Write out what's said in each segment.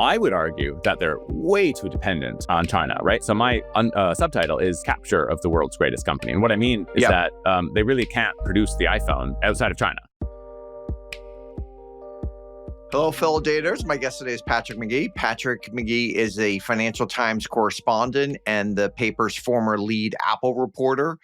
I would argue that they're way too dependent on China, right? So my subtitle is Capture of the World's Greatest Company. And what I mean is that they really can't produce the iPhone outside of China. Hello, fellow daters. My guest today is Patrick McGee. Patrick McGee is a Financial Times correspondent and the paper's former lead Apple reporter.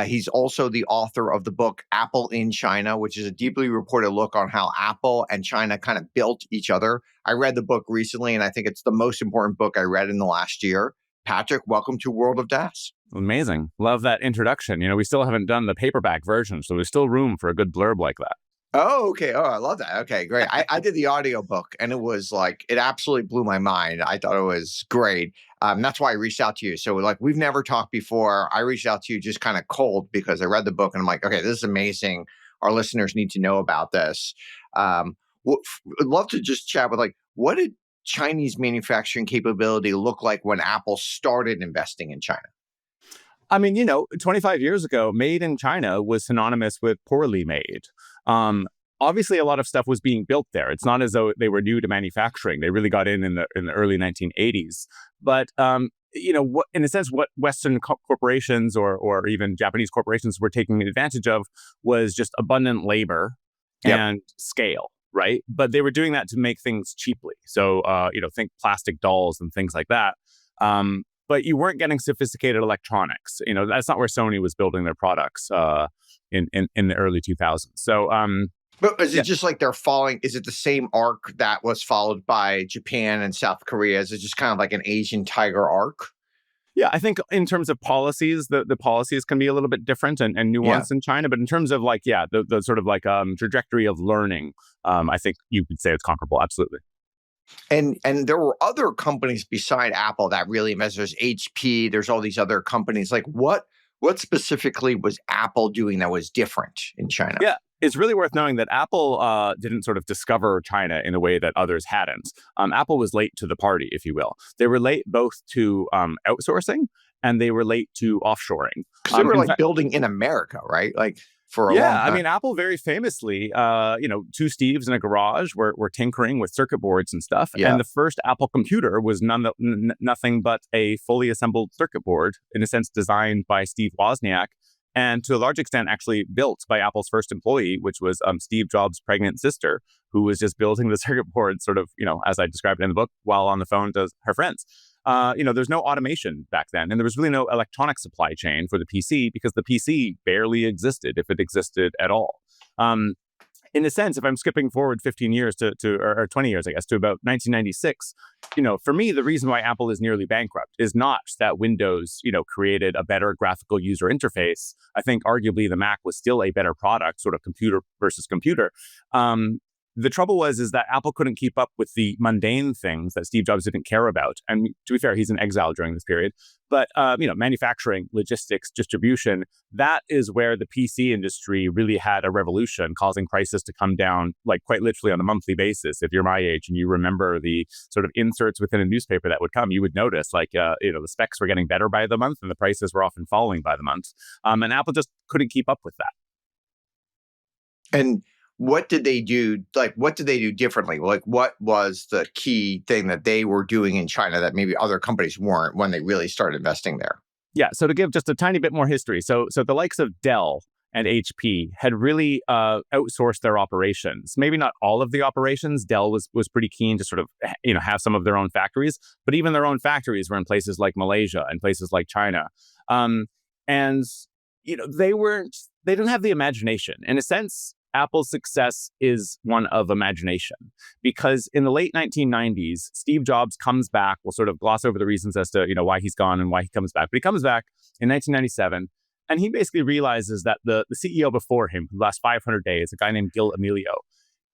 He's also the author of the book Apple in China, which is a deeply reported look on how Apple and China kind of built each other. I read the book recently, and I think it's the most important book I read in the last year. Patrick, welcome to World of DAS. Amazing. Love that introduction. You know, we still haven't done the paperback version, so there's still room for a good blurb like that. Oh, okay. Oh, I love that. Okay, great. I did the audiobook and it was like, it absolutely blew my mind. I thought it was great. That's why I reached out to you. So like, we've never talked before. I reached out to you just kind of cold because I read the book and I'm like, okay, this is amazing. Our listeners need to know about this. I'd love to just chat with like, what did Chinese manufacturing capability look like when Apple started investing in China? I mean, 25 years ago, made in China was synonymous with poorly made. Obviously, a lot of stuff was being built there. It's not as though they were new to manufacturing. They really got in the early 1980s. But, in a sense, what Western corporations or even Japanese corporations were taking advantage of was just abundant labor and scale, right? But they were doing that to make things cheaply. So, think plastic dolls and things like that. But you weren't getting sophisticated electronics. That's not where Sony was building their products in the early 2000s. So, but is it just like they're following? Is it the same arc that was followed by Japan and South Korea? Is it just kind of like an Asian tiger arc? Yeah, I think in terms of policies, the policies can be a little bit different and nuanced in China. But in terms of the sort of like trajectory of learning, I think you could say it's comparable. Absolutely. And there were other companies beside Apple that really invested. There's HP. There's all these other companies. Like what specifically was Apple doing that was different in China? Yeah, it's really worth knowing that Apple didn't sort of discover China in a way that others hadn't. Apple was late to the party, if you will. They were late both to outsourcing and they were late to offshoring. Because they were building in America, right? Like for a long time. I mean, Apple very famously, two Steves in a garage were tinkering with circuit boards and stuff. Yeah. And the first Apple computer was nothing but a fully assembled circuit board, in a sense, designed by Steve Wozniak. And to a large extent, actually built by Apple's first employee, which was Steve Jobs' pregnant sister, who was just building the circuit board sort of, as I described in the book, while on the phone to her friends. There's no automation back then. And there was really no electronic supply chain for the PC because the PC barely existed, if it existed at all. In a sense, if I'm skipping forward 15 years or 20 years, I guess, to about 1996, for me, the reason why Apple is nearly bankrupt is not that Windows, created a better graphical user interface. I think arguably the Mac was still a better product, sort of computer versus computer. The trouble is that Apple couldn't keep up with the mundane things that Steve Jobs didn't care about. And to be fair, he's in exile during this period. But, manufacturing, logistics, distribution, that is where the PC industry really had a revolution, causing prices to come down, like quite literally on a monthly basis. If you're my age and you remember the sort of inserts within a newspaper that would come, you would notice the specs were getting better by the month and the prices were often falling by the month. And Apple just couldn't keep up with that. And what did they do? What did they do differently? Like, what was the key thing that they were doing in China that maybe other companies weren't when they really started investing there? Yeah. So to give just a tiny bit more history. So the likes of Dell and HP had really outsourced their operations. Maybe not all of the operations. Dell was pretty keen to sort of, have some of their own factories, but even their own factories were in places like Malaysia and places like China. They didn't have the imagination. In a sense, Apple's success is one of imagination, because in the late 1990s, Steve Jobs comes back. We'll sort of gloss over the reasons as to why he's gone and why he comes back. But he comes back in 1997, and he basically realizes that the CEO before him, who last 500 days, a guy named Gil Amelio,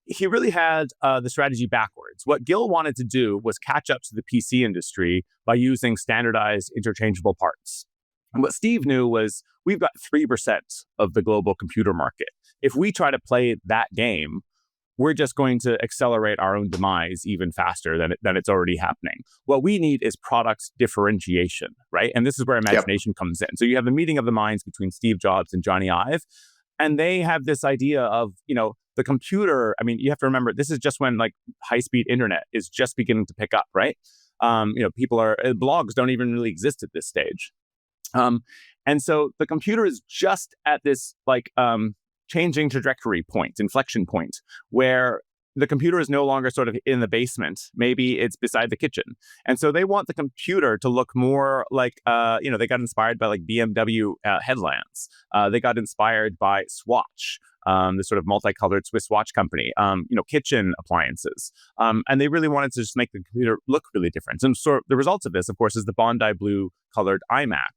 he really had the strategy backwards. What Gil wanted to do was catch up to the PC industry by using standardized interchangeable parts. And what Steve knew was we've got 3% of the global computer market. If we try to play that game, we're just going to accelerate our own demise even faster than it's already happening. What we need is product differentiation, right? And this is where imagination comes in. So you have the meeting of the minds between Steve Jobs and Johnny Ive. And they have this idea of, the computer. I mean, you have to remember, this is just when like high-speed internet is just beginning to pick up, right? Blogs don't even really exist at this stage. And so the computer is just at this changing trajectory point, inflection point, where the computer is no longer sort of in the basement. Maybe it's beside the kitchen. And so they want the computer to look more like, they got inspired by like BMW headlamps. They got inspired by Swatch, the sort of multicolored Swiss watch company, kitchen appliances. And they really wanted to just make the computer look really different. And so the results of this, of course, is the Bondi blue colored iMac.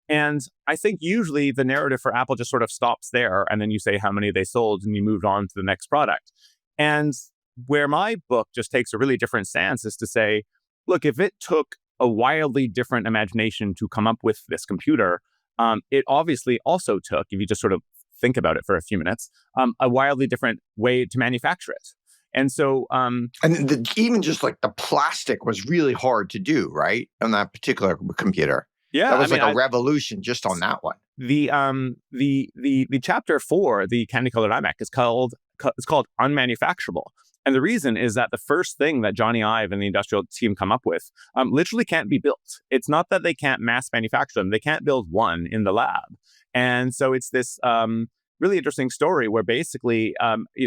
And I think usually the narrative for Apple just sort of stops there. And then you say how many they sold and you moved on to the next product. And where my book just takes a really different stance is to say, look, if it took a wildly different imagination to come up with this computer, it obviously also took, if you just sort of think about it for a few minutes, a wildly different way to manufacture it. And so, even just like the plastic was really hard to do, right? On that particular computer. Yeah, that was a revolution just on that one. The chapter 4, the candy colored iMac, is called unmanufacturable. And the reason is that the first thing that Johnny Ive and the industrial team come up with literally can't be built. It's not that they can't mass manufacture them. They can't build one in the lab. And so it's this really interesting story where basically,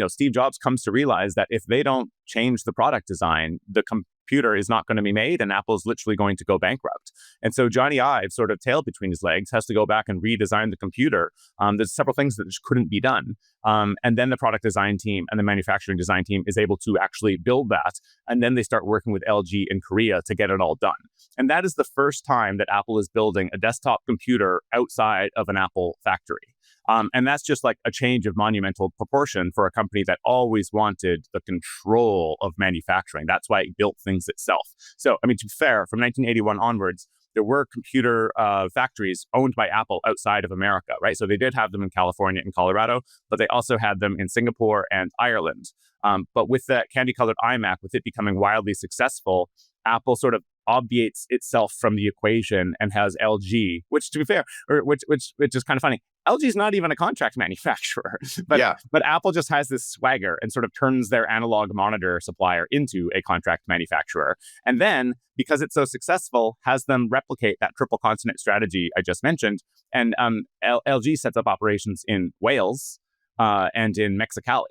Steve Jobs comes to realize that if they don't change the product design, the computer is not going to be made and Apple's literally going to go bankrupt. And so Johnny Ive, sort of tail between his legs, has to go back and redesign the computer. There's several things that just couldn't be done. And then the product design team and the manufacturing design team is able to actually build that. And then they start working with LG in Korea to get it all done. And that is the first time that Apple is building a desktop computer outside of an Apple factory. And that's just like a change of monumental proportion for a company that always wanted the control of manufacturing. That's why it built things itself. So, I mean, to be fair, from 1981 onwards, there were computer factories owned by Apple outside of America, right? So they did have them in California and Colorado, but they also had them in Singapore and Ireland. But with that candy-colored iMac, with it becoming wildly successful, Apple sort of obviates itself from the equation and has LG, which, to be fair, which is kind of funny. LG is not even a contract manufacturer, but Apple just has this swagger and sort of turns their analog monitor supplier into a contract manufacturer. And then, because it's so successful, has them replicate that triple continent strategy I just mentioned. And LG sets up operations in Wales and in Mexicali.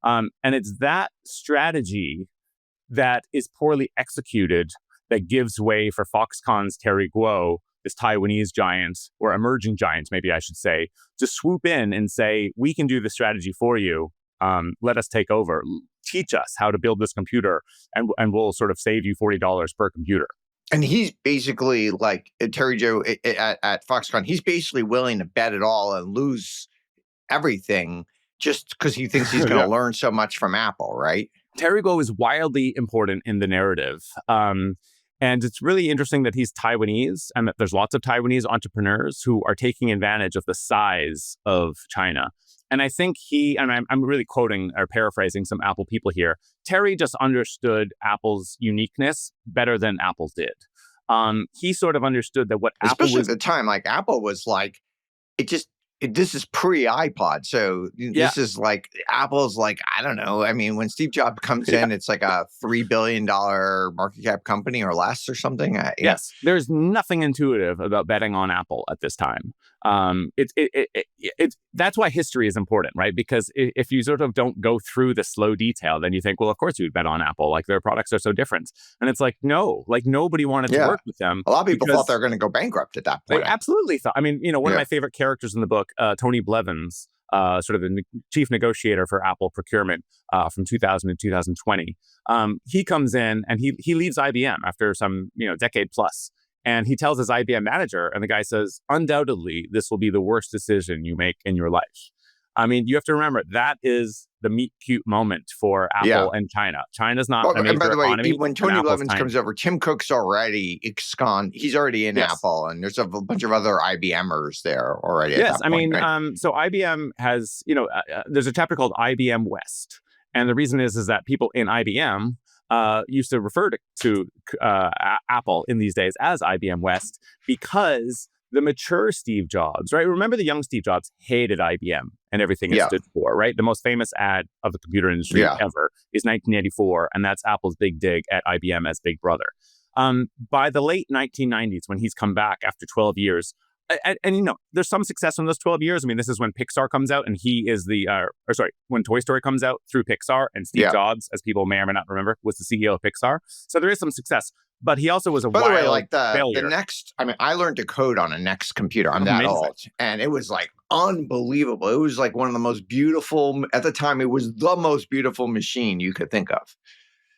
And it's that strategy that is poorly executed that gives way for Foxconn's Terry Guo, this Taiwanese giant, or emerging giant, maybe I should say, to swoop in and say, we can do the strategy for you. Let us take over. Teach us how to build this computer, and we'll sort of save you $40 per computer. And he's basically like Terry Joe at Foxconn. He's basically willing to bet it all and lose everything just because he thinks he's going to learn so much from Apple, right? Terry Guo is wildly important in the narrative. And it's really interesting that he's Taiwanese and that there's lots of Taiwanese entrepreneurs who are taking advantage of the size of China. And I think I'm really quoting or paraphrasing some Apple people here. Terry just understood Apple's uniqueness better than Apple did. He sort of understood that what Especially Apple was... at the time, like Apple was like, this is pre-iPod. So this is like, Apple's like, I don't know. I mean, when Steve Jobs comes in, it's like a $3 billion market cap company or less or something. Yes. There's nothing intuitive about betting on Apple at this time. That's why history is important, right? Because if you sort of don't go through the slow detail, then you think, well, of course you would bet on Apple. Like their products are so different. And it's like, no, like nobody wanted to work with them. A lot of people thought they were going to go bankrupt at that point. They absolutely thought. I mean, one of my favorite characters in the book, Tony Blevins, sort of the chief negotiator for Apple procurement from 2000 to 2020. He comes in and he leaves IBM after some decade plus. And he tells his IBM manager, and the guy says, undoubtedly, this will be the worst decision you make in your life. I mean, you have to remember, that is the meet cute moment for Apple and China. China's not a major and by the way, economy. when Tony Blevins comes over, Tim Cook's already ex-con. He's already in Apple, and there's a bunch of other IBMers there already. Yes, I mean, right? So IBM has, there's a chapter called IBM West. And the reason is that people in IBM used to refer to Apple in these days as IBM West because the mature Steve Jobs, right? Remember the young Steve Jobs hated IBM and everything it stood for, right? The most famous ad of the computer industry ever is 1984, and that's Apple's big dig at IBM as big brother. By the late 1990s, when he's come back after 12 years, and you know, there's some success in those 12 years. I mean, this is when Pixar comes out, and he is when Toy Story comes out through Pixar, and Steve Jobs, as people may or may not remember, was the CEO of Pixar. So there is some success. But he also was a By the way, wild like the failure. Next, I mean, I learned to code on a Next computer. I'm that old. And it was like unbelievable. It was like one of the most beautiful, at the time, it was the most beautiful machine you could think of.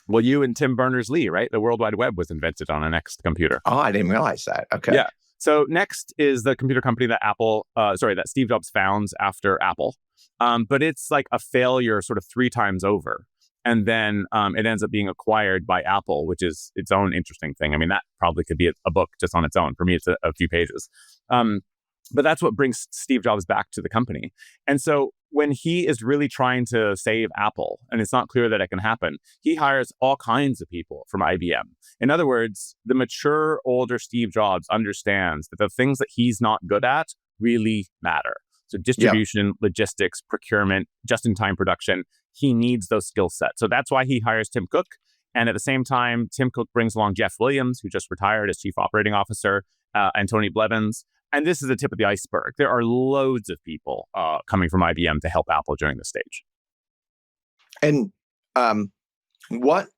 Well, you and Tim Berners-Lee, right? The World Wide Web was invented on a Next computer. Oh, I didn't realize that. Okay. Yeah. So Next is the computer company that that Steve Jobs founds after Apple. But it's like a failure sort of 3 times over. And then it ends up being acquired by Apple, which is its own interesting thing. I mean, that probably could be a book just on its own. For me, it's a few pages. But that's what brings Steve Jobs back to the company. And so when he is really trying to save Apple, and it's not clear that it can happen, he hires all kinds of people from IBM. In other words, the mature, older Steve Jobs understands that the things that he's not good at really matter. So distribution, logistics, procurement, just-in-time production, he needs those skill sets. So that's why he hires Tim Cook. And at the same time, Tim Cook brings along Jeff Williams, who just retired as chief operating officer, and Tony Blevins. And this is the tip of the iceberg. There are loads of people coming from IBM to help Apple during this stage. And what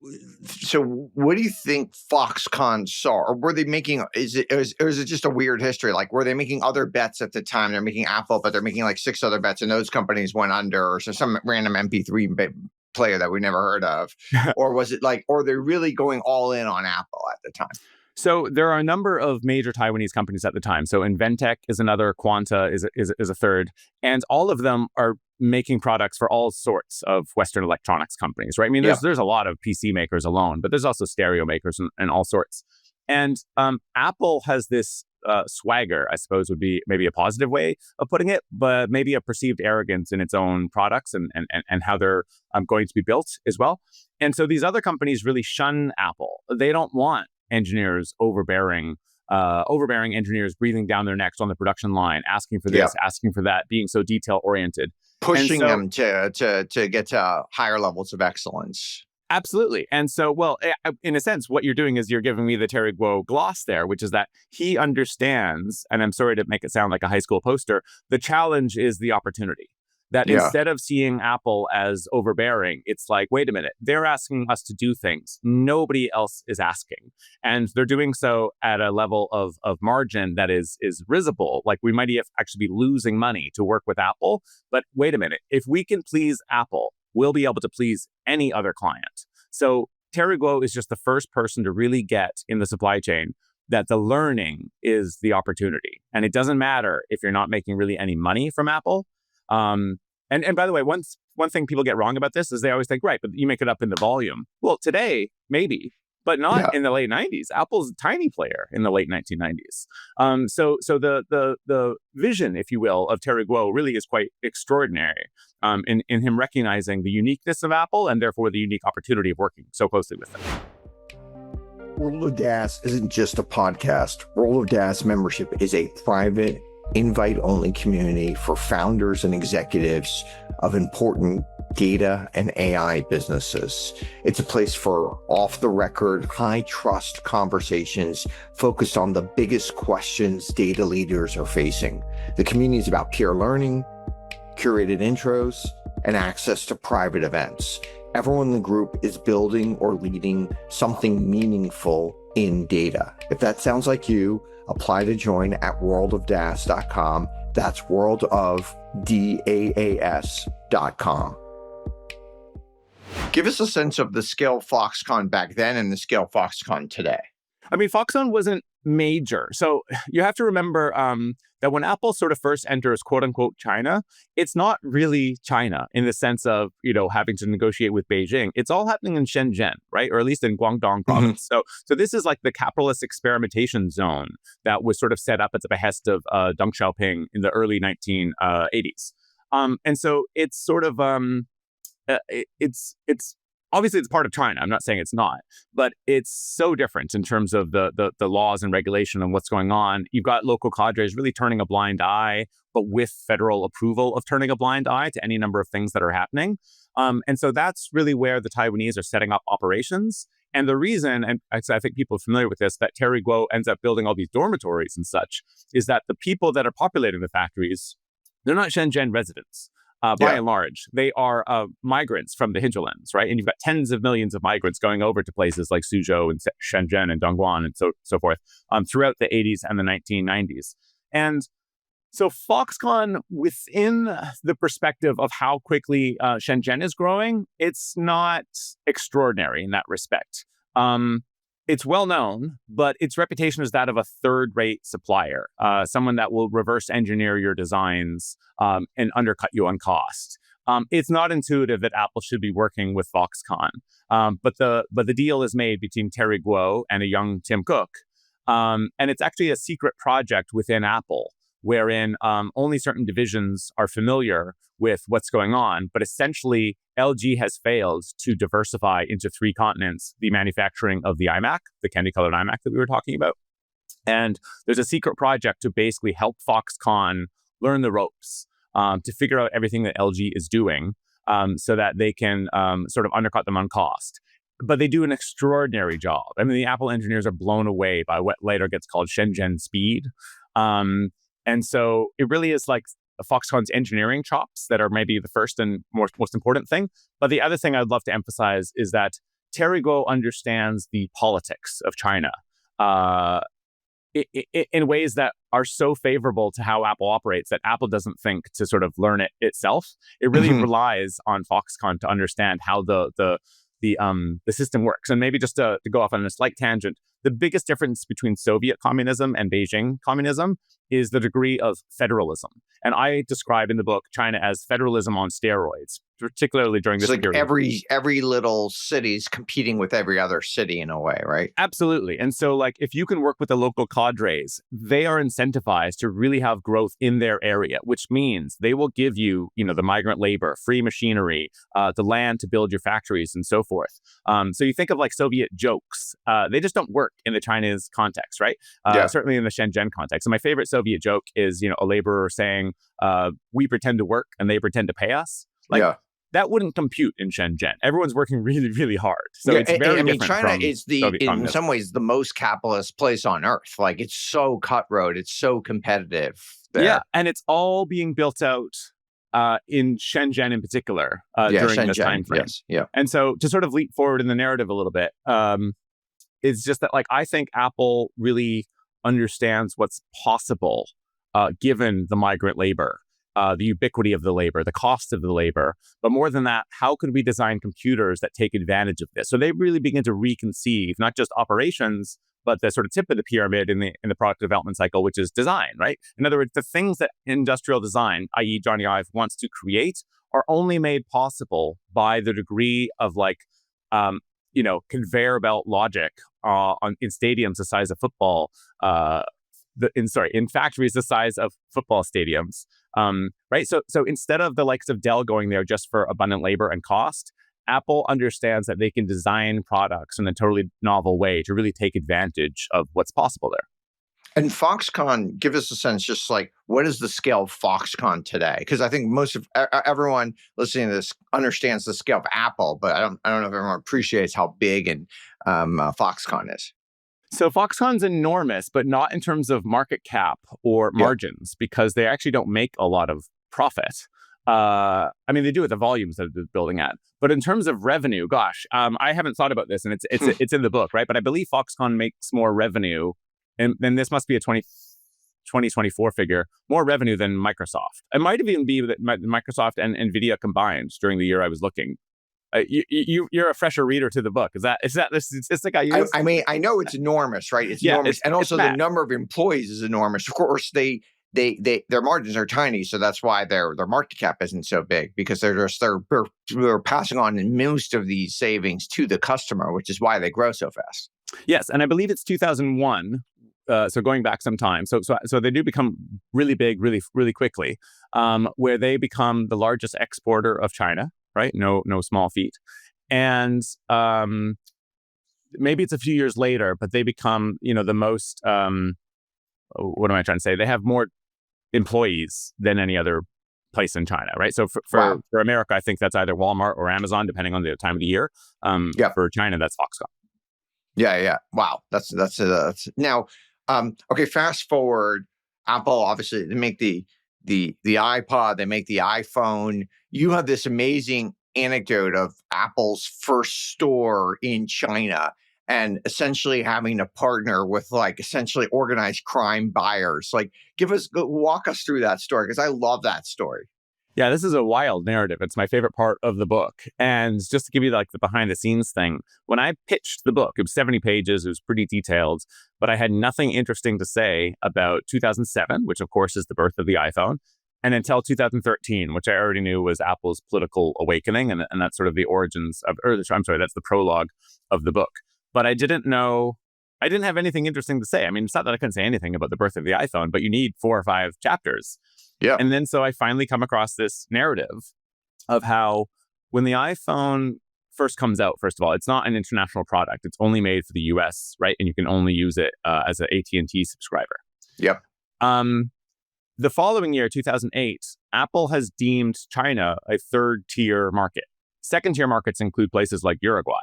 do you think Foxconn saw? Or were they making, or is it just a weird history? Like, were they making other bets at the time? They're making Apple, but they're making like 6 other bets, and those companies went under, or some random MP3 player that we never heard of. Or was it like, or they're really going all in on Apple at the time? So there are a number of major Taiwanese companies at the time. So Inventec is another, Quanta is a third, and all of them are making products for all sorts of Western electronics companies, right? I mean, there's a lot of PC makers alone, but there's also stereo makers and all sorts. And Apple has this swagger, I suppose would be maybe a positive way of putting it, but maybe a perceived arrogance in its own products and how they're going to be built as well. And so these other companies really shun Apple. They don't want engineers overbearing engineers breathing down their necks on the production line, asking for this, asking for that, being so detail oriented, pushing them to get to higher levels of excellence. Absolutely. And so, well, in a sense, what you're doing is you're giving me the Terry Guo gloss there, which is that he understands, and I'm sorry to make it sound like a high school poster, the challenge is the opportunity. That instead of seeing Apple as overbearing, it's like, wait a minute, they're asking us to do things nobody else is asking. And they're doing so at a level of margin that is risible. Like, we might actually be losing money to work with Apple. But wait a minute, if we can please Apple, we'll be able to please any other client. So Terry Guo is just the first person to really get in the supply chain that the learning is the opportunity. And it doesn't matter if you're not making really any money from Apple. And by the way, one thing people get wrong about this is they always think, right, but you make it up in the volume. Well, today, maybe, but not in the late 90s. Apple's a tiny player in the late 1990s. So the vision, if you will, of Terry Guo really is quite extraordinary in him recognizing the uniqueness of Apple and therefore the unique opportunity of working so closely with them. World of DaaS isn't just a podcast. World of DaaS membership is a private, invite-only community for founders and executives of important data and AI businesses. It's a place for off-the-record, high-trust conversations focused on the biggest questions data leaders are facing. The community is about peer learning, curated intros, and access to private events. Everyone in the group is building or leading something meaningful in data. If that sounds like you, apply to join at worldofdaas.com. That's worldofdaas.com. Give us a sense of the scale Foxconn back then and the scale Foxconn today. I mean, Foxconn wasn't major. So you have to remember that when Apple sort of first enters quote unquote China, it's not really China in the sense of, having to negotiate with Beijing. It's all happening in Shenzhen, right? Or at least in Guangdong province. So this is like the capitalist experimentation zone that was sort of set up at the behest of Deng Xiaoping in the early 1980s. And so it's sort of, it's obviously it's part of China. I'm not saying it's not, but it's so different in terms of the laws and regulation and what's going on. You've got local cadres really turning a blind eye, but with federal approval of turning a blind eye to any number of things that are happening. And so that's really where the Taiwanese are setting up operations. And the reason, and I think people are familiar with this, that Terry Guo ends up building all these dormitories and such, is that the people that are populating the factories, they're not Shenzhen residents. By and large, they are migrants from the hinterlands, right? And you've got tens of millions of migrants going over to places like Suzhou and Shenzhen and Dongguan and so forth throughout the 80s and the 1990s. And so Foxconn, within the perspective of how quickly Shenzhen is growing, it's not extraordinary in that respect. It's well known, but its reputation is that of a third-rate supplier, someone that will reverse engineer your designs and undercut you on cost. It's not intuitive that Apple should be working with Foxconn, but the deal is made between Terry Guo and a young Tim Cook, and it's actually a secret project within Apple, wherein only certain divisions are familiar with what's going on. But essentially, LG has failed to diversify into 3 continents the manufacturing of the iMac, the candy-colored iMac that we were talking about. And there's a secret project to basically help Foxconn learn the ropes, to figure out everything that LG is doing so that they can sort of undercut them on cost. But they do an extraordinary job. I mean, the Apple engineers are blown away by what later gets called Shenzhen speed. And so it really is like Foxconn's engineering chops that are maybe the first and most important thing. But the other thing I'd love to emphasize is that Terry Guo understands the politics of China in ways that are so favorable to how Apple operates that Apple doesn't think to sort of learn it itself. It really relies on Foxconn to understand how the system works. And maybe just to go off on a slight tangent, the biggest difference between Soviet communism and Beijing communism is the degree of federalism. And I describe in the book China as federalism on steroids, particularly during this period. Every little city's competing with every other city in a way, right? Absolutely. And so like if you can work with the local cadres, they are incentivized to really have growth in their area, which means they will give you, the migrant labor, free machinery, the land to build your factories and so forth. So you think of like Soviet jokes, they just don't work in the Chinese context, right? Certainly in the Shenzhen context. And my favorite Soviet joke is, a laborer saying, we pretend to work and they pretend to pay us. That wouldn't compute in Shenzhen. Everyone's working really, really hard. So it's very different. China from is in some ways the most capitalist place on earth. Like it's so cutthroat. It's so competitive there. Yeah, and it's all being built out in Shenzhen in particular during this time frame. Yes, yeah. And so to sort of leap forward in the narrative a little bit, it's just that like I think Apple really understands what's possible given the migrant labor. The ubiquity of the labor, the cost of the labor. But more than that, how could we design computers that take advantage of this? So they really begin to reconceive not just operations, but the sort of tip of the pyramid in the product development cycle, which is design, right? In other words, the things that industrial design, i.e. Johnny Ive, wants to create are only made possible by the degree of conveyor belt logic in stadiums the size of football, in factories the size of football stadiums. Right. So instead of the likes of Dell going there just for abundant labor and cost, Apple understands that they can design products in a totally novel way to really take advantage of what's possible there. And Foxconn, give us a sense, just like what is the scale of Foxconn today? Because I think most of everyone listening to this understands the scale of Apple, but I don't know if everyone appreciates how big and Foxconn is. So Foxconn's enormous, but not in terms of market cap or margins, because they actually don't make a lot of profit. I mean, they do at the volumes that they're building at. But in terms of revenue, gosh, I haven't thought about this, and it's in the book, right? But I believe Foxconn makes more revenue, and this must be a 2024 figure, more revenue than Microsoft. It might even be that Microsoft and NVIDIA combined during the year I was looking. You're a fresher reader to the book. Is that the statistic I use? I mean, I know it's enormous, right? It's enormous, and also the number of employees is enormous. Of course, their margins are tiny, so that's why their market cap isn't so big, because they're passing on most of these savings to the customer, which is why they grow so fast. Yes, and I believe it's 2001. So going back some time, so they do become really big, really, really quickly, where they become the largest exporter of China. Right? No small feat. And maybe it's a few years later, but they become, the most, what am I trying to say? They have more employees than any other place in China, right? So Wow. for America, I think that's either Walmart or Amazon, depending on the time of the year. Yep. For China, that's Foxconn. Yeah. Wow. That's now. Okay. Fast forward. Apple obviously they make the iPod. They make the iPhone. You have this amazing anecdote of Apple's first store in China and essentially having to partner with like essentially organized crime buyers. Like, walk us through that story because I love that story. Yeah, this is a wild narrative. It's my favorite part of the book. And just to give you like the behind the scenes thing, when I pitched the book, it was 70 pages, it was pretty detailed, but I had nothing interesting to say about 2007, which of course is the birth of the iPhone, and until 2013, which I already knew was Apple's political awakening. And that's sort of the origins of, I'm sorry, that's the prologue of the book. But I didn't have anything interesting to say. I mean, it's not that I couldn't say anything about the birth of the iPhone, but you need 4 or 5 chapters. Yeah. And then so I finally come across this narrative of how when the iPhone first comes out, first of all, it's not an international product. It's only made for the US, right? And you can only use it as an AT&T subscriber. Yep. The following year, 2008, Apple has deemed China a third-tier market. Second-tier markets include places like Uruguay.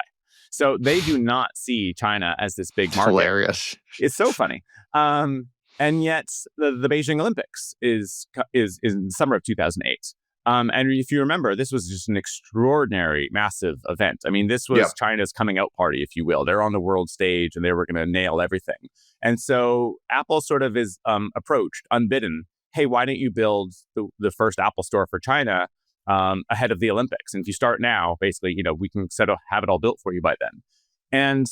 So they do not see China as this big market. Hilarious. It's so funny. And yet, the Beijing Olympics is in the summer of 2008. And if you remember, this was just an extraordinary, massive event. I mean, this was China's coming out party, if you will. They're on the world stage and they were going to nail everything. And so Apple sort of is approached unbidden. Hey, why don't you build the first Apple store for China ahead of the Olympics? And if you start now, basically, we can have it all built for you by then. And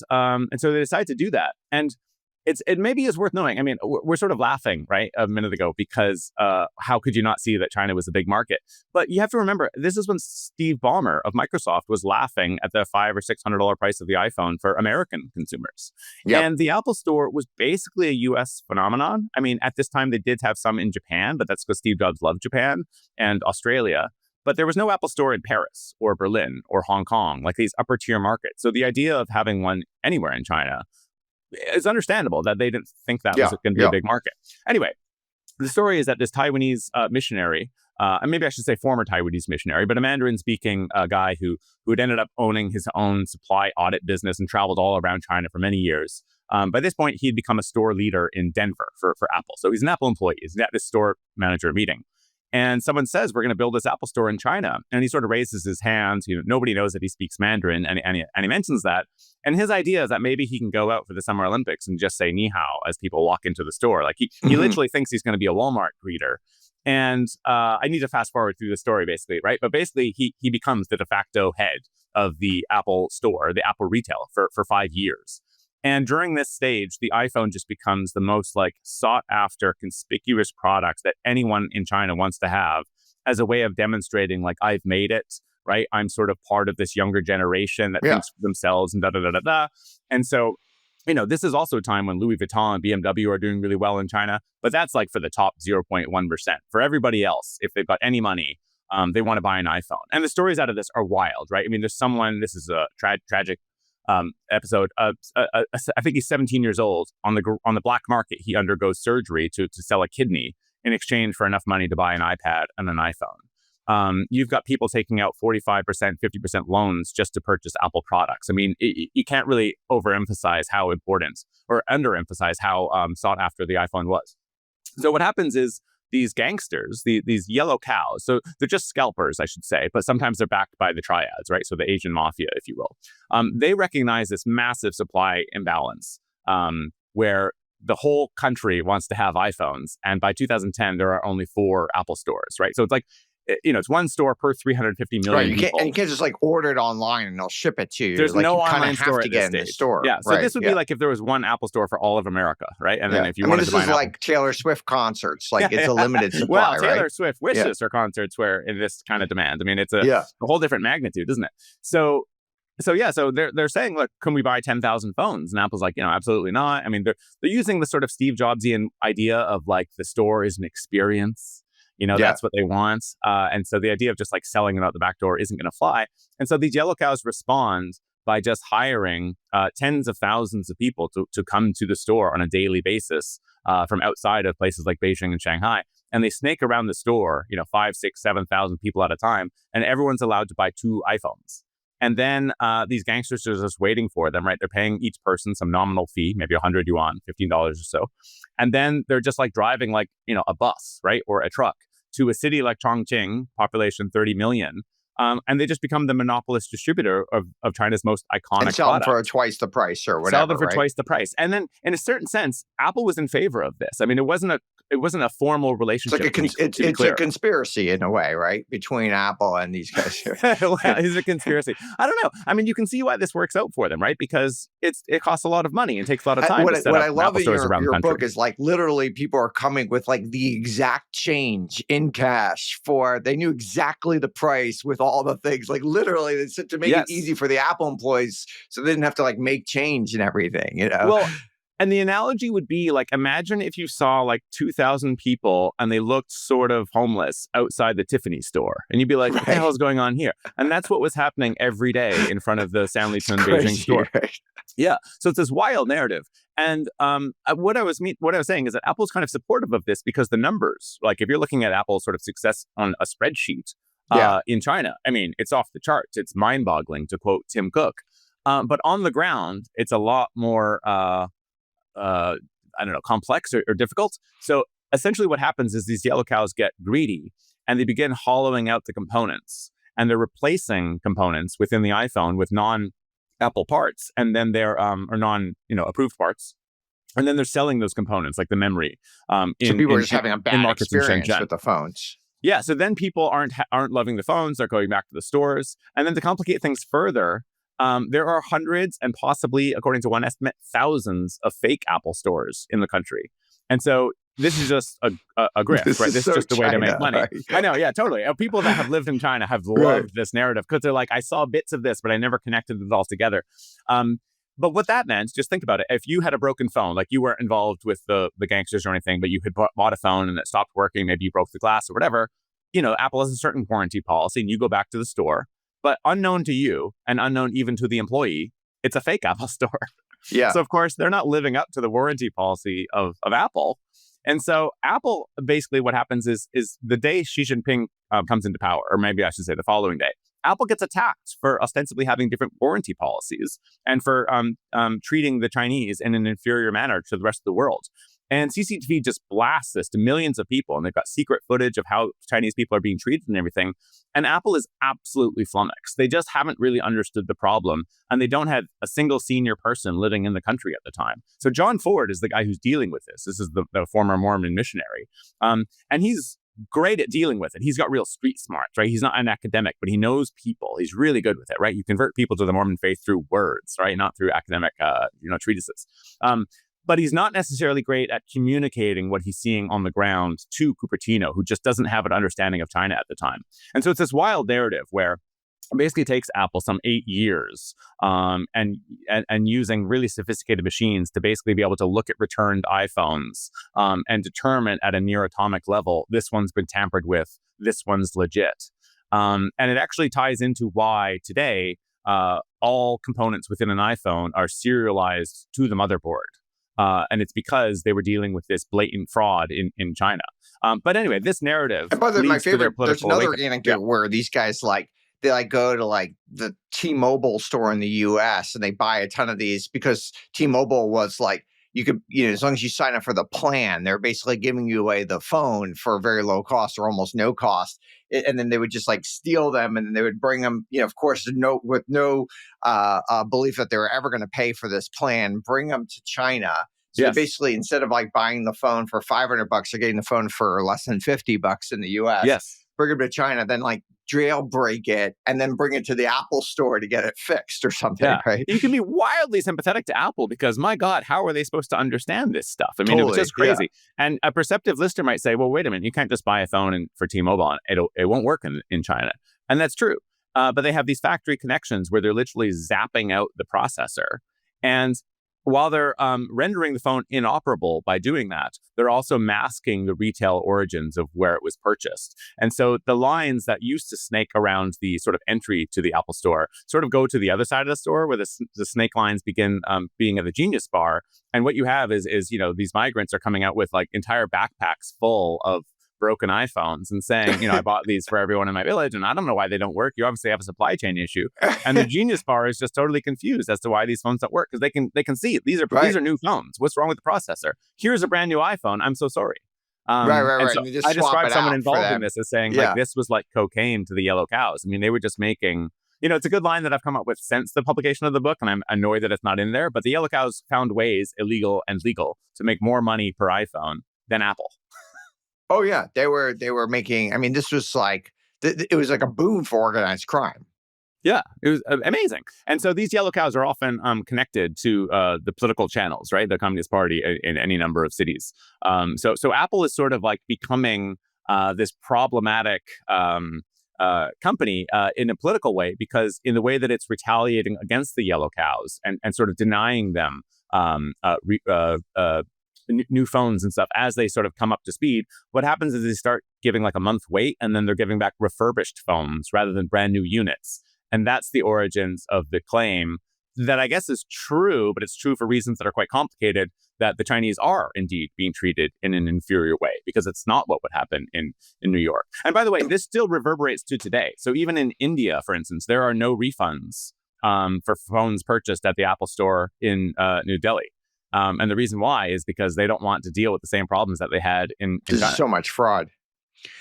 so they decide to do that. And it maybe is worth knowing. I mean, we're sort of laughing, right, a minute ago, because how could you not see that China was a big market? But you have to remember, this is when Steve Ballmer of Microsoft was laughing at the $500 or $600 price of the iPhone for American consumers. Yep. And the Apple Store was basically a U.S. phenomenon. I mean, at this time, they did have some in Japan, but that's because Steve Jobs loved Japan and Australia. But there was no Apple Store in Paris or Berlin or Hong Kong, like these upper tier markets. So the idea of having one anywhere in China, it's understandable that they didn't think that was going to be a big market. Anyway, the story is that this Taiwanese missionary, and maybe I should say former Taiwanese missionary, but a Mandarin-speaking guy who had ended up owning his own supply audit business and traveled all around China for many years. By this point, he had become a store leader in Denver for Apple. So he's an Apple employee. He's at this store manager meeting. And someone says, we're going to build this Apple store in China. And he sort of raises his hands. Nobody knows that he speaks Mandarin. And he mentions that. And his idea is that maybe he can go out for the Summer Olympics and just say ni hao as people walk into the store. Like he literally thinks he's going to be a Walmart greeter. And I need to fast forward through the story, basically, right? But basically, he becomes the de facto head of the Apple store, the Apple retail for 5 years. And during this stage, the iPhone just becomes the most like sought after, conspicuous products that anyone in China wants to have as a way of demonstrating like, I've made it, right? I'm sort of part of this younger generation that thinks for themselves and da-da-da-da-da. And so, this is also a time when Louis Vuitton and BMW are doing really well in China, but that's like for the top 0.1%. For everybody else, if they've got any money, they want to buy an iPhone. And the stories out of this are wild, right? I mean, this is a tragic episode. I think he's 17 years old. On the black market, he undergoes surgery to sell a kidney in exchange for enough money to buy an iPad and an iPhone. You've got people taking out 45%, 50% loans just to purchase Apple products. I mean, you can't really overemphasize how important or underemphasize how sought after the iPhone was. So what happens is these gangsters, these yellow cows, so they're just scalpers, I should say, but sometimes they're backed by the triads, right? So the Asian mafia, if you will. They recognize this massive supply imbalance where the whole country wants to have iPhones. And by 2010, there are only 4 Apple stores, right? So it's like, it's one store per 350 million people. And you can't just like order it online and they'll ship it to you. There's like, no you online have store to at get this in the stage. store. Yeah, so this would be like if there was one Apple store for all of America, right? And then if you wanted to buy this is like Taylor Swift concerts, like it's a limited supply, well, Taylor Swift wishes are concerts where in this kind of demand. I mean, it's a whole different magnitude, isn't it? So they're saying, look, can we buy 10,000 phones? And Apple's like, absolutely not. I mean, they're using the sort of Steve Jobsian idea of like the store is an experience. Yeah. That's what they want. And so the idea of just like selling it out the back door isn't going to fly. And so these yellow cows respond by just hiring tens of thousands of people to come to the store on a daily basis from outside of places like Beijing and Shanghai. And they snake around the store, 5, 6, 7,000 people at a time, and everyone's allowed to buy 2 iPhones. And then these gangsters are just waiting for them, right? They're paying each person some nominal fee, maybe 100 yuan, $15 or so. And then they're just like driving like, a bus, right? Or a truck to a city like Chongqing, population 30 million. And they just become the monopolist distributor of China's most iconic and sell them product. for twice the price or whatever. Sell them for right? twice the price. And then, in a certain sense, Apple was in favor of this. I mean, it wasn't a formal relationship. It's a conspiracy in a way, right? Between Apple and these guys. Well, it's a conspiracy. I don't know. I mean, you can see why this works out for them, right? Because it costs a lot of money and takes a lot of time to set what up I love Apple in stores around the your country. book is like literally people are coming with like the exact change in cash they knew exactly the price with all the things, like literally to make it easy for the Apple employees so they didn't have to like make change and everything, Well, and the analogy would be like, imagine if you saw like 2,000 people and they looked sort of homeless outside the Tiffany store. And you'd be like, what the hell is going on here? And that's what was happening every day in front of the Sanlitun Beijing store. Right? Yeah. So it's this wild narrative. And what I was saying is that Apple's kind of supportive of this because the numbers, like if you're looking at Apple's sort of success on a spreadsheet in China, I mean, it's off the charts. It's mind-boggling, to quote Tim Cook. But on the ground, it's a lot more complex or difficult. So essentially what happens is these yellow cows get greedy and they begin hollowing out the components, and they're replacing components within the iPhone with non-Apple parts, and then they're or approved parts. And then they're selling those components, like the memory. So people are just having a bad experience with the phones. Yeah. So then people aren't loving the phones. They're going back to the stores. And then to complicate things further, there are hundreds and possibly, according to one estimate, thousands of fake Apple stores in the country. And so this is just a grift, right? This is just a way to make money. Right? I know. Yeah, totally. People that have lived in China have loved this narrative because they're like, I saw bits of this, but I never connected it all together. But what that meant, just think about it. If you had a broken phone, like you weren't involved with the gangsters or anything, but you had bought a phone and it stopped working, maybe you broke the glass or whatever, Apple has a certain warranty policy and you go back to the store. But unknown to you and unknown even to the employee, it's a fake Apple store. Yeah. So, of course, they're not living up to the warranty policy of Apple. And so Apple, basically what happens is the day Xi Jinping comes into power, or maybe I should say the following day, Apple gets attacked for ostensibly having different warranty policies and for treating the Chinese in an inferior manner to the rest of the world. And CCTV just blasts this to millions of people, and they've got secret footage of how Chinese people are being treated and everything. And Apple is absolutely flummoxed. They just haven't really understood the problem, and they don't have a single senior person living in the country at the time. So John Ford is the guy who's dealing with this. This is the former Mormon missionary. And he's great at dealing with it. He's got real street smarts, right? He's not an academic, but he knows people. He's really good with it, right? You convert people to the Mormon faith through words, right? Not through academic, treatises. But he's not necessarily great at communicating what he's seeing on the ground to Cupertino, who just doesn't have an understanding of China at the time. And so it's this wild narrative where it basically takes Apple some 8 years and using really sophisticated machines to basically be able to look at returned iPhones and determine at a near atomic level, this one's been tampered with, this one's legit. And it actually ties into why today all components within an iPhone are serialized to the motherboard. And it's because they were dealing with this blatant fraud in China. But anyway, this narrative. And by the way, my favorite, there's another anecdote where these guys they go to like the T-Mobile store in the US and they buy a ton of these because T-Mobile was like, you could, as long as you sign up for the plan, they're basically giving you away the phone for a very low cost or almost no cost. And then they would just like steal them and then they would bring them, of course, with no belief that they were ever going to pay for this plan, bring them to China. So basically, instead of like buying the phone for $500, they're getting the phone for less than $50 in the US. Yes. Bring them to China, then like jailbreak it, and then bring it to the Apple store to get it fixed or something, right? You can be wildly sympathetic to Apple because, my God, how are they supposed to understand this stuff? I mean, it was just crazy. Yeah. And a perceptive listener might say, well, wait a minute, you can't just buy a phone for T-Mobile. It won't work in China. And that's true. But they have these factory connections where they're literally zapping out the processor. And while they're rendering the phone inoperable by doing that, they're also masking the retail origins of where it was purchased. And so the lines that used to snake around the sort of entry to the Apple Store sort of go to the other side of the store, where the snake lines begin being at the Genius Bar. And what you have is these migrants are coming out with like entire backpacks full of broken iPhones and saying, I bought these for everyone in my village and I don't know why they don't work. You obviously have a supply chain issue. And the Genius Bar is just totally confused as to why these phones don't work, because they can see these are new phones. What's wrong with the processor? Here's a brand new iPhone. I'm so sorry. Right. So And you just I swap described it someone out for involved in them. this as saying Yeah. like this was like cocaine to the yellow cows. I mean, they were just making, it's a good line that I've come up with since the publication of the book, and I'm annoyed that it's not in there. But the yellow cows found ways, illegal and legal, to make more money per iPhone than Apple. Oh yeah, they were making. I mean, this was like it was like a boon for organized crime. Yeah, it was amazing. And so these yellow cows are often connected to the political channels, right? The Communist Party in any number of cities. So Apple is sort of like becoming this problematic company in a political way, because in the way that it's retaliating against the yellow cows and sort of denying them new phones and stuff as they sort of come up to speed, what happens is they start giving like a month wait, and then they're giving back refurbished phones rather than brand new units. And that's the origins of the claim that I guess is true, but it's true for reasons that are quite complicated, that the Chinese are indeed being treated in an inferior way, because it's not what would happen in New York. And by the way, this still reverberates to today. So even in India, for instance, there are no refunds for phones purchased at the Apple Store in New Delhi. And the reason why is because they don't want to deal with the same problems that they had in China. There's so much fraud.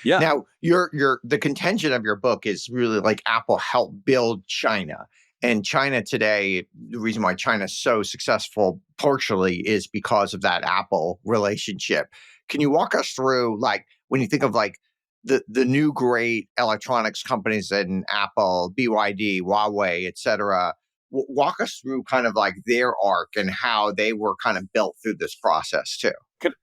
Yeah. Now, the contention of your book is really like Apple helped build China. And China today, the reason why China's so successful partially is because of that Apple relationship. Can you walk us through, like, when you think of like the new great electronics companies in Apple, BYD, Huawei, et cetera, walk us through kind of like their arc and how they were kind of built through this process too.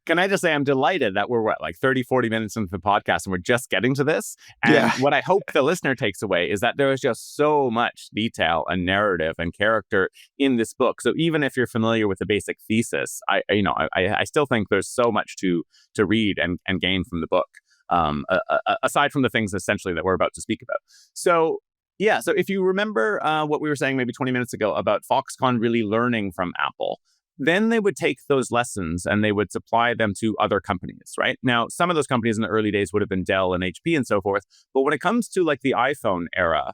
Can I just say I'm delighted that we're like 30, 40 minutes into the podcast and we're just getting to this. And what I hope the listener takes away is that there is just so much detail and narrative and character in this book. So even if you're familiar with the basic thesis, I still think there's so much to read and gain from the book, aside from the things essentially that we're about to speak about. So if you remember what we were saying maybe 20 minutes ago about Foxconn really learning from Apple, then they would take those lessons and they would supply them to other companies, right? Now, some of those companies in the early days would have been Dell and HP and so forth. But when it comes to like the iPhone era,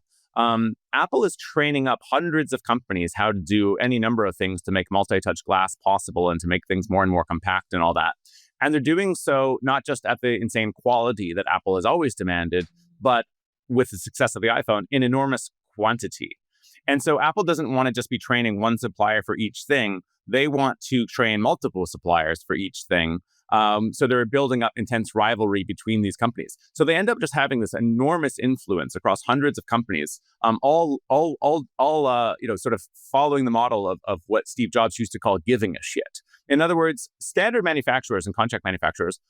Apple is training up hundreds of companies how to do any number of things to make multi-touch glass possible and to make things more and more compact and all that. And they're doing so not just at the insane quality that Apple has always demanded, but with the success of the iPhone in enormous quantity. And so Apple doesn't want to just be training one supplier for each thing. They want to train multiple suppliers for each thing. So they're building up intense rivalry between these companies. So they end up just having this enormous influence across hundreds of companies, all sort of following the model of what Steve Jobs used to call giving a shit. In other words, standard manufacturers and contract manufacturers,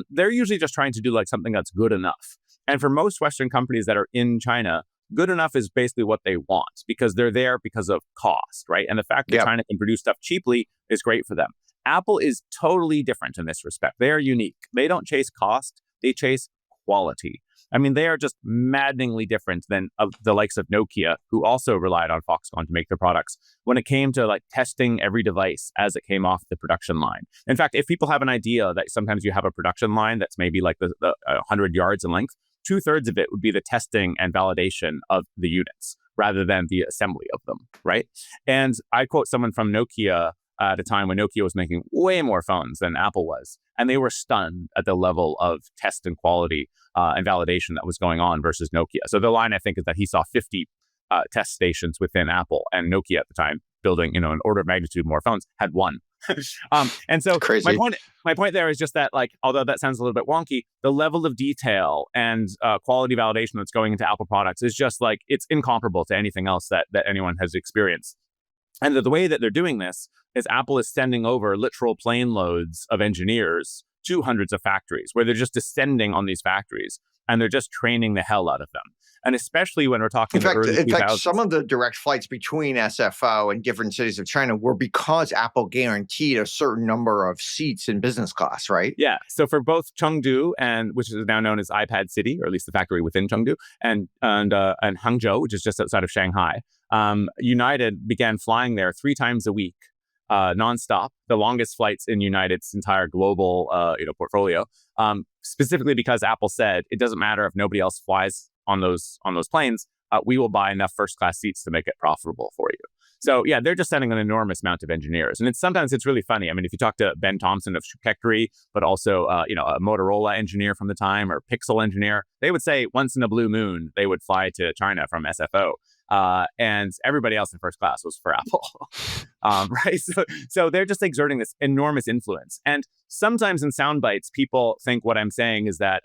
they're usually just trying to do like something that's good enough. And for most Western companies that are in China, good enough is basically what they want, because they're there because of cost, right? And the fact that China can produce stuff cheaply is great for them. Apple is totally different in this respect. They are unique. They don't chase cost. They chase quality. I mean, they are just maddeningly different than the likes of Nokia, who also relied on Foxconn to make their products when it came to like testing every device as it came off the production line. In fact, if people have an idea that sometimes you have a production line that's maybe like the 100 yards in length, 2/3 of it would be the testing and validation of the units rather than the assembly of them, right? And I quote someone from Nokia at a time when Nokia was making way more phones than Apple was. And they were stunned at the level of test and quality and validation that was going on versus Nokia. So the line, I think, is that he saw 50 test stations within Apple, and Nokia at the time, building an order of magnitude more phones, had one. And so my point there is just that, like, although that sounds a little bit wonky, the level of detail and quality validation that's going into Apple products is just like, it's incomparable to anything else that anyone has experienced. And the way that they're doing this is Apple is sending over literal plane loads of engineers to hundreds of factories, where they're just descending on these factories and they're just training the hell out of them. And especially when we're talking the early 2000s. In fact, some of the direct flights between SFO and different cities of China were because Apple guaranteed a certain number of seats in business class, right? Yeah. So for both Chengdu, which is now known as iPad City, or at least the factory within Chengdu, and Hangzhou, which is just outside of Shanghai, United began flying there 3 times a week, nonstop. The longest flights in United's entire global portfolio, specifically because Apple said it doesn't matter if nobody else flies on those planes, we will buy enough first class seats to make it profitable for you. So yeah, they're just sending an enormous amount of engineers, and sometimes it's really funny. I mean, if you talk to Ben Thompson of Shukekri, but also a Motorola engineer from the time, or Pixel engineer, they would say once in a blue moon they would fly to China from SFO. And everybody else in first class was for Apple, right? So they're just exerting this enormous influence. And sometimes in sound bites, people think what I'm saying is that,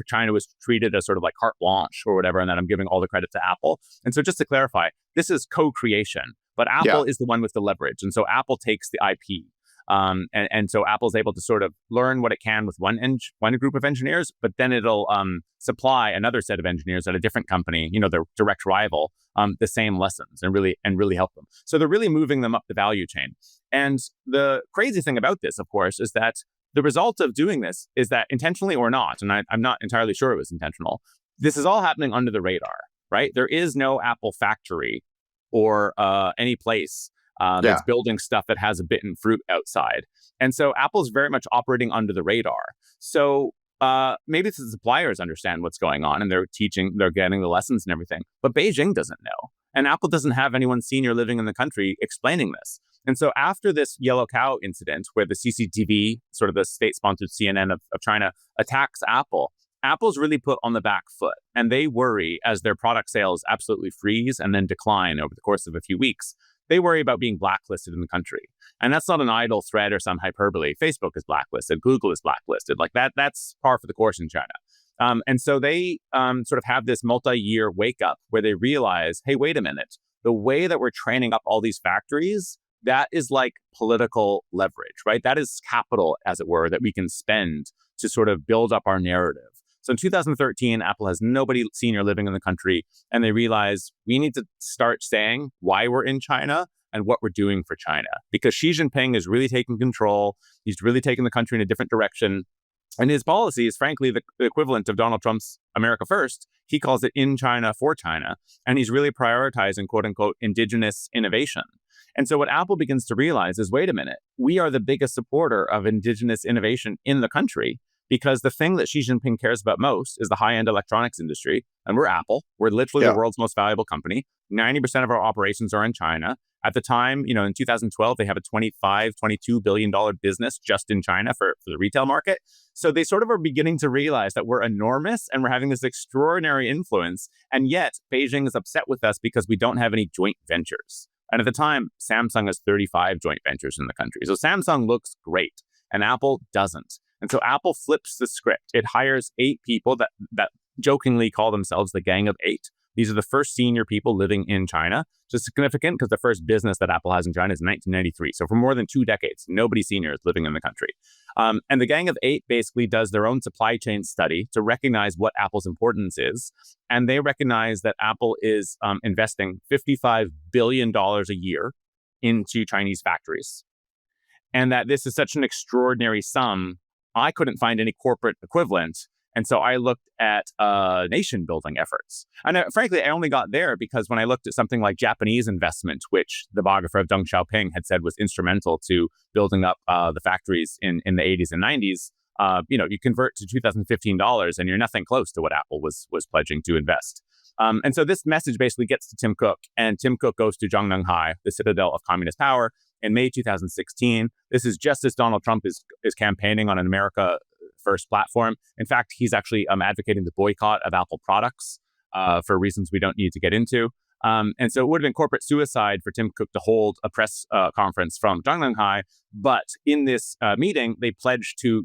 China was treated as sort of like carte blanche or whatever, and that I'm giving all the credit to Apple. And so just to clarify, this is co-creation, but Apple is the one with the leverage. And so Apple takes the IP. And so Apple's able to sort of learn what it can with one group of engineers, but then it'll supply another set of engineers at a different company, their direct rival, the same lessons and really help them. So they're really moving them up the value chain. And the crazy thing about this, of course, is that the result of doing this is that, intentionally or not, and I'm not entirely sure it was intentional, this is all happening under the radar, right? There is no Apple factory or any place that's building stuff that has a bitten fruit outside. And so Apple's very much operating under the radar. So maybe the suppliers understand what's going on and they're getting the lessons and everything, but Beijing doesn't know. And Apple doesn't have anyone senior living in the country explaining this. And so after this yellow cow incident, where the CCTV, sort of the state-sponsored CNN of China, attacks Apple, Apple's really put on the back foot, and they worry as their product sales absolutely freeze and then decline over the course of a few weeks. They worry about being blacklisted in the country. And that's not an idle threat or some hyperbole. Facebook is blacklisted. Google is blacklisted. Like that's par for the course in China. And so they sort of have this multi-year wake up where they realize, hey, wait a minute. The way that we're training up all these factories, that is like political leverage, right? That is capital, as it were, that we can spend to sort of build up our narrative. So in 2013, Apple has nobody senior living in the country, and they realize we need to start saying why we're in China and what we're doing for China, because Xi Jinping is really taking control. He's really taking the country in a different direction. And his policy is, frankly, the equivalent of Donald Trump's America First. He calls it in China for China. And he's really prioritizing, quote unquote, indigenous innovation. And so what Apple begins to realize is, wait a minute, we are the biggest supporter of indigenous innovation in the country, because the thing that Xi Jinping cares about most is the high-end electronics industry. And we're Apple. We're literally the world's most valuable company. 90% of our operations are in China. At the time, in 2012, they have a $22 billion business just in China for the retail market. So they sort of are beginning to realize that we're enormous and we're having this extraordinary influence. And yet Beijing is upset with us because we don't have any joint ventures. And at the time, Samsung has 35 joint ventures in the country. So Samsung looks great and Apple doesn't. And so Apple flips the script. It hires 8 people that jokingly call themselves the Gang of 8. These are the first senior people living in China, which is significant because the first business that Apple has in China is 1993. So for more than 2 decades, nobody senior is living in the country. And the Gang of 8 basically does their own supply chain study to recognize what Apple's importance is. And they recognize that Apple is investing $55 billion a year into Chinese factories. And that this is such an extraordinary sum, I couldn't find any corporate equivalent. And so I looked at nation building efforts. And frankly, I only got there because when I looked at something like Japanese investment, which the biographer of Deng Xiaoping had said was instrumental to building up the factories in the 80s and 90s, you convert to 2015 dollars and you're nothing close to what Apple was pledging to invest. And so this message basically gets to Tim Cook, and Tim Cook goes to Zhongnanhai, the citadel of communist power, in May 2016. This is just as Donald Trump is campaigning on an America First platform. In fact, he's actually advocating the boycott of Apple products for reasons we don't need to get into. And so it would have been corporate suicide for Tim Cook to hold a press conference from Zhongnanhai. But in this meeting, they pledged to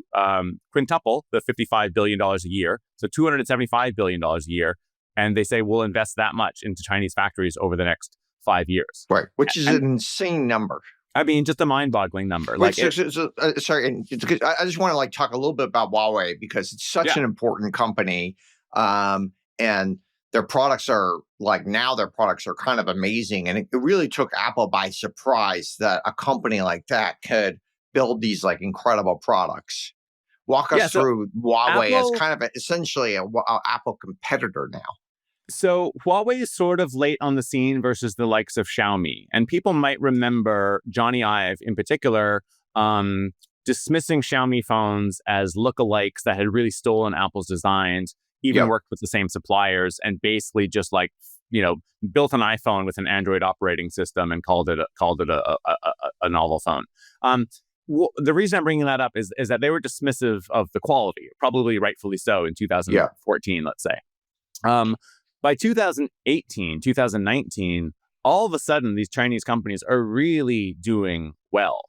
quintuple the $55 billion a year, so $275 billion a year. And they say, we'll invest that much into Chinese factories over the next 5 years. Right, which is an insane number. I mean, just a mind-boggling number. Wait, sorry, and I just want to like talk a little bit about Huawei because it's such Yeah. an important company, and their products are like now their products are kind of amazing, and it really took Apple by surprise that a company like that could build these like incredible products. Walk Yeah. us So through Huawei as Apple kind of essentially a Apple competitor now. So Huawei is sort of late on the scene versus the likes of Xiaomi. And people might remember Johnny Ive in particular dismissing Xiaomi phones as lookalikes that had really stolen Apple's designs, even Yep. worked with the same suppliers, and basically just like, built an iPhone with an Android operating system and called it a novel phone. The reason I'm bringing that up is that they were dismissive of the quality, probably rightfully so in 2014, let's say. By 2018, 2019, all of a sudden, these Chinese companies are really doing well.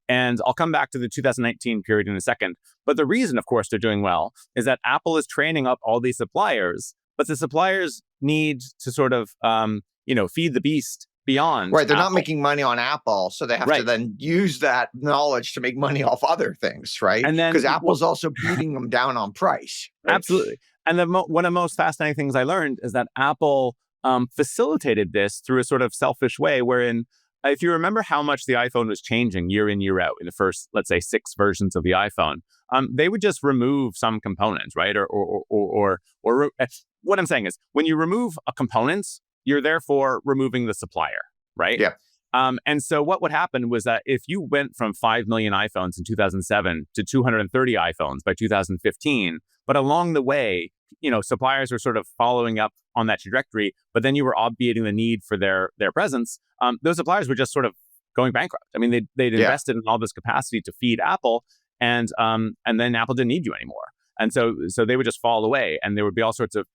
And I'll come back to the 2019 period in a second. But the reason, of course, they're doing well is that Apple is training up all these suppliers, but the suppliers need to sort of, feed the beast beyond Right, they're not Apple. making money on Apple, so they have to then use that knowledge to make money off other things, right? And then Because Apple's also beating them down on price. Right? Absolutely. And one of the most fascinating things I learned is that Apple facilitated this through a sort of selfish way, wherein if you remember how much the iPhone was changing year in, year out in the first, let's say, 6 versions of the iPhone, they would just remove some components, right? Or what I'm saying is when you remove a component, you're therefore removing the supplier, right? Yeah. And so what would happen was that if you went from 5 million iPhones in 2007 to 230 iPhones by 2015, but along the way, suppliers were sort of following up on that trajectory, but then you were obviating the need for their presence. Those suppliers were just sort of going bankrupt. I mean, they'd invested in all this capacity to feed Apple, and then Apple didn't need you anymore. And so they would just fall away, and there would be all sorts of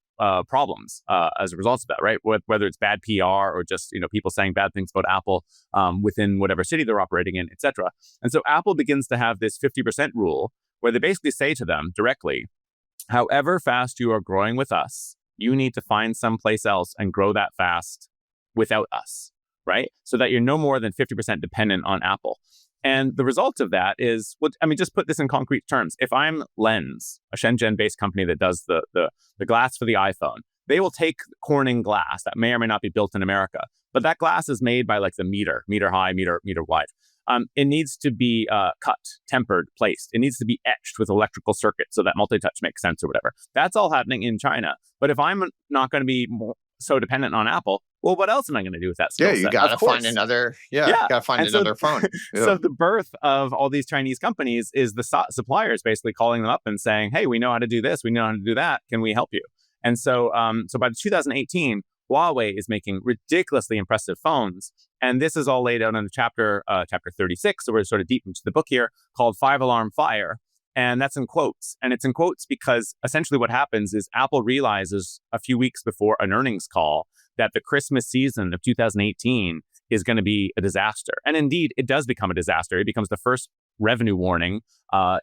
problems as a result of that, right? Whether it's bad PR or just people saying bad things about Apple within whatever city they're operating in, etc. And so Apple begins to have this 50% rule where they basically say to them directly, however fast you are growing with us, you need to find someplace else and grow that fast without us, right? So that you're no more than 50% dependent on Apple. And the result of that is, just put this in concrete terms. If I'm Lens, a Shenzhen-based company that does the glass for the iPhone, they will take Corning glass that may or may not be built in America, but that glass is made by like the meter high, meter wide. It needs to be cut, tempered, placed. It needs to be etched with electrical circuits so that multi-touch makes sense or whatever. That's all happening in China. But if I'm not going to be so dependent on Apple, well, what else am I going to do with that skill set? You got to find another. Got to find another phone. Yeah. So the birth of all these Chinese companies is the suppliers basically calling them up and saying, "Hey, we know how to do this. We know how to do that. Can we help you?" And so, by 2018, Huawei is making ridiculously impressive phones, and this is all laid out in the chapter 36. So we're sort of deep into the book here, called 5-Alarm Fire. And that's in quotes. And it's in quotes because essentially what happens is Apple realizes a few weeks before an earnings call that the Christmas season of 2018 is going to be a disaster. And indeed, it does become a disaster. It becomes the first revenue warning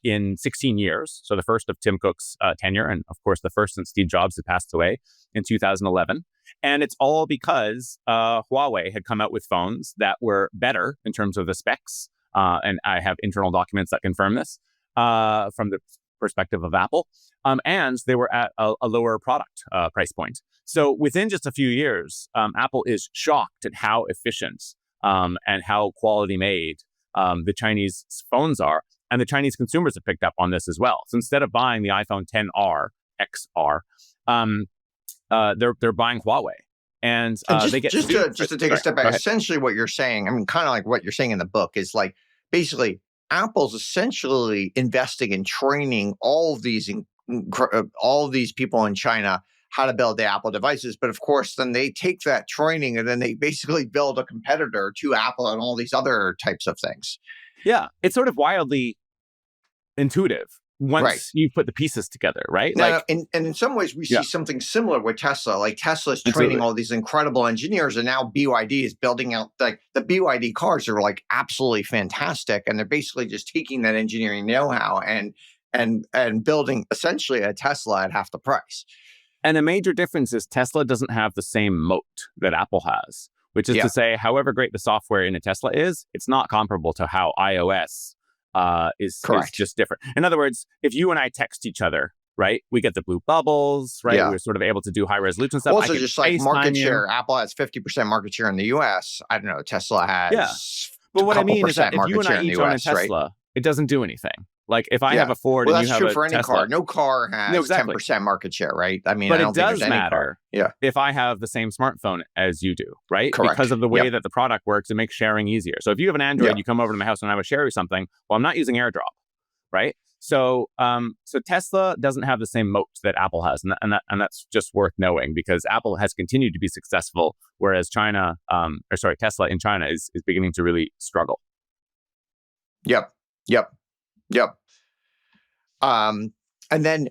in 16 years. So the first of Tim Cook's tenure, and of course, the first since Steve Jobs had passed away in 2011. And it's all because Huawei had come out with phones that were better in terms of the specs. And I have internal documents that confirm this. From the perspective of Apple, and they were at a lower product price point. So within just a few years, Apple is shocked at how efficient and how quality made the Chinese phones are, and the Chinese consumers have picked up on this as well. So instead of buying the iPhone XR, they're buying Huawei. And they get just to take a step back. Essentially, what you're saying, kind of like what you're saying in the book, is like basically Apple's essentially investing in training all of these people in China how to build the Apple devices. But of course, then they take that training and then they basically build a competitor to Apple and all these other types of things. Yeah, it's sort of wildly intuitive once you put the pieces together, right? Now, and in some ways, we see something similar with Tesla. Like Tesla's training all these incredible engineers, and now BYD is building out like the BYD cars are like absolutely fantastic, and they're basically just taking that engineering know-how and building essentially a Tesla at half the price. And a major difference is Tesla doesn't have the same moat that Apple has, which is to say, however great the software in a Tesla is, it's not comparable to how iOS is just different. In other words, if you and I text each other, right, we get the blue bubbles, right? We're sort of able to do high resolution stuff. Also, just like market share, Apple has 50% market share in the US. I don't know, Tesla has but what I mean is that if you and I each own a Tesla, right? It doesn't do anything. Like if I have a Ford and you have a Tesla. That's true for any car. No car has 10% market share, right? I mean, but I don't it does think there's matter if I have the same smartphone as you do, right? Correct. Because of the way that the product works, it makes sharing easier. So if you have an Android, you come over to my house and I would share you something. Well, I'm not using AirDrop, right? So Tesla doesn't have the same moat that Apple has, and that's just worth knowing, because Apple has continued to be successful, whereas Tesla in China is beginning to really struggle. Yep. And then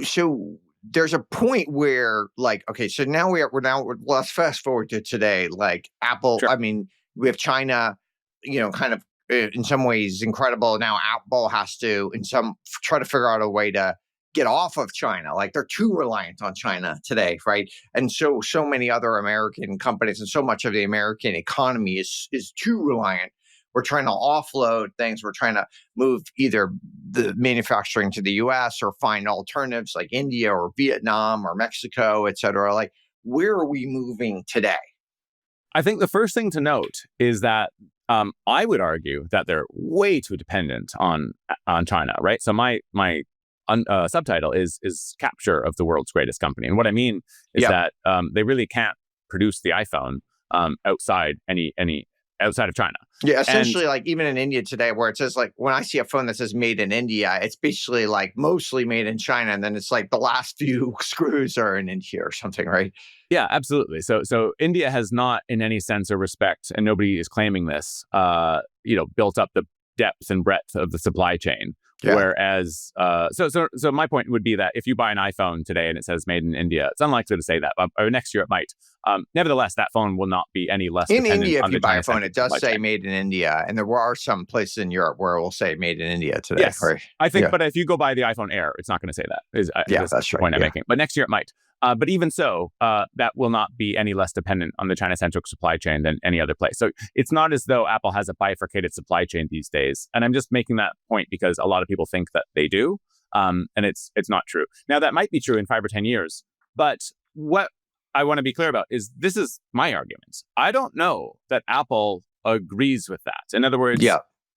so there's a point where, like, okay, so now let's fast forward to today. Like Apple, I mean, we have China, kind of in some ways incredible. Now Apple has to try to figure out a way to get off of China. Like they're too reliant on China today, right? And so many other American companies and so much of the American economy is too reliant. We're trying to offload things. We're trying to move either the manufacturing to the US or find alternatives like India or Vietnam or Mexico, et cetera. Like, where are we moving today? I think the first thing to note is that I would argue that they're way too dependent on China, right? So my subtitle is Capture of the World's Greatest Company. And what I mean is that they really can't produce the iPhone outside outside of China. Yeah, essentially, like even in India today, where it says, like, when I see a phone that says made in India, it's basically like mostly made in China. And then it's like the last few screws are in India or something, right? Yeah, absolutely. So India has not, in any sense or respect, and nobody is claiming this, built up the depth and breadth of the supply chain. Yeah. Whereas, so my point would be that if you buy an iPhone today and it says made in India, it's unlikely to say that. Or next year it might. Nevertheless, that phone will not be any less in dependent India. On if you buy a phone, it does say made in India, and there are some places in Europe where it will say made in India today. Yes, right? I think. Yeah. But if you go buy the iPhone Air, it's not going to say that. That's the point I'm making. But next year it might. But even so, that will not be any less dependent on the China-centric supply chain than any other place. So it's not as though Apple has a bifurcated supply chain these days. And I'm just making that point because a lot of people think that they do, and it's not true. Now, that might be true in 5 or 10 years. But what I want to be clear about is this is my argument. I don't know that Apple agrees with that. In other words,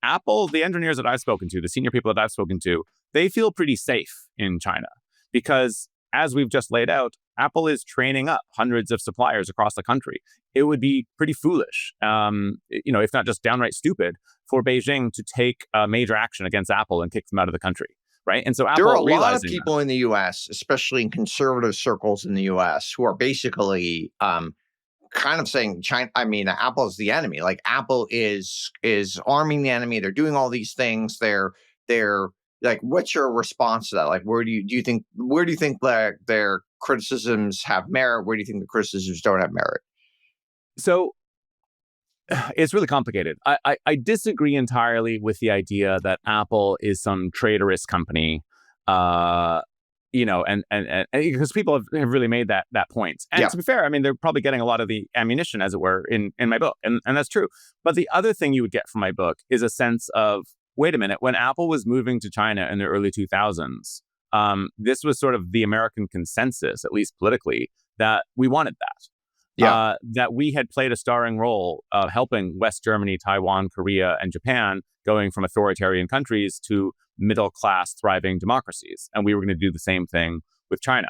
Apple, the engineers that I've spoken to, the senior people that I've spoken to, they feel pretty safe in China because, as we've just laid out, Apple is training up hundreds of suppliers across the country. It would be pretty foolish, if not just downright stupid, for Beijing to take major action against Apple and kick them out of the country, right? And so Apple, there are a lot of people in the U.S., especially in conservative circles in the U.S., who are basically kind of saying China. I mean, Apple is the enemy. Like Apple is arming the enemy. They're doing all these things. They're like, what's your response to that? Like, where do you think their criticisms have merit? Where do you think the criticisms don't have merit? So it's really complicated. I disagree entirely with the idea that Apple is some traitorous company, and because people have really made that point. And to be fair, I mean, they're probably getting a lot of the ammunition, as it were, in my book. And that's true. But the other thing you would get from my book is a sense of, wait a minute, when Apple was moving to China in the early 2000s, this was sort of the American consensus, at least politically, that we wanted that. That we had played a starring role helping West Germany, Taiwan, Korea, and Japan going from authoritarian countries to middle-class, thriving democracies. And we were going to do the same thing with China.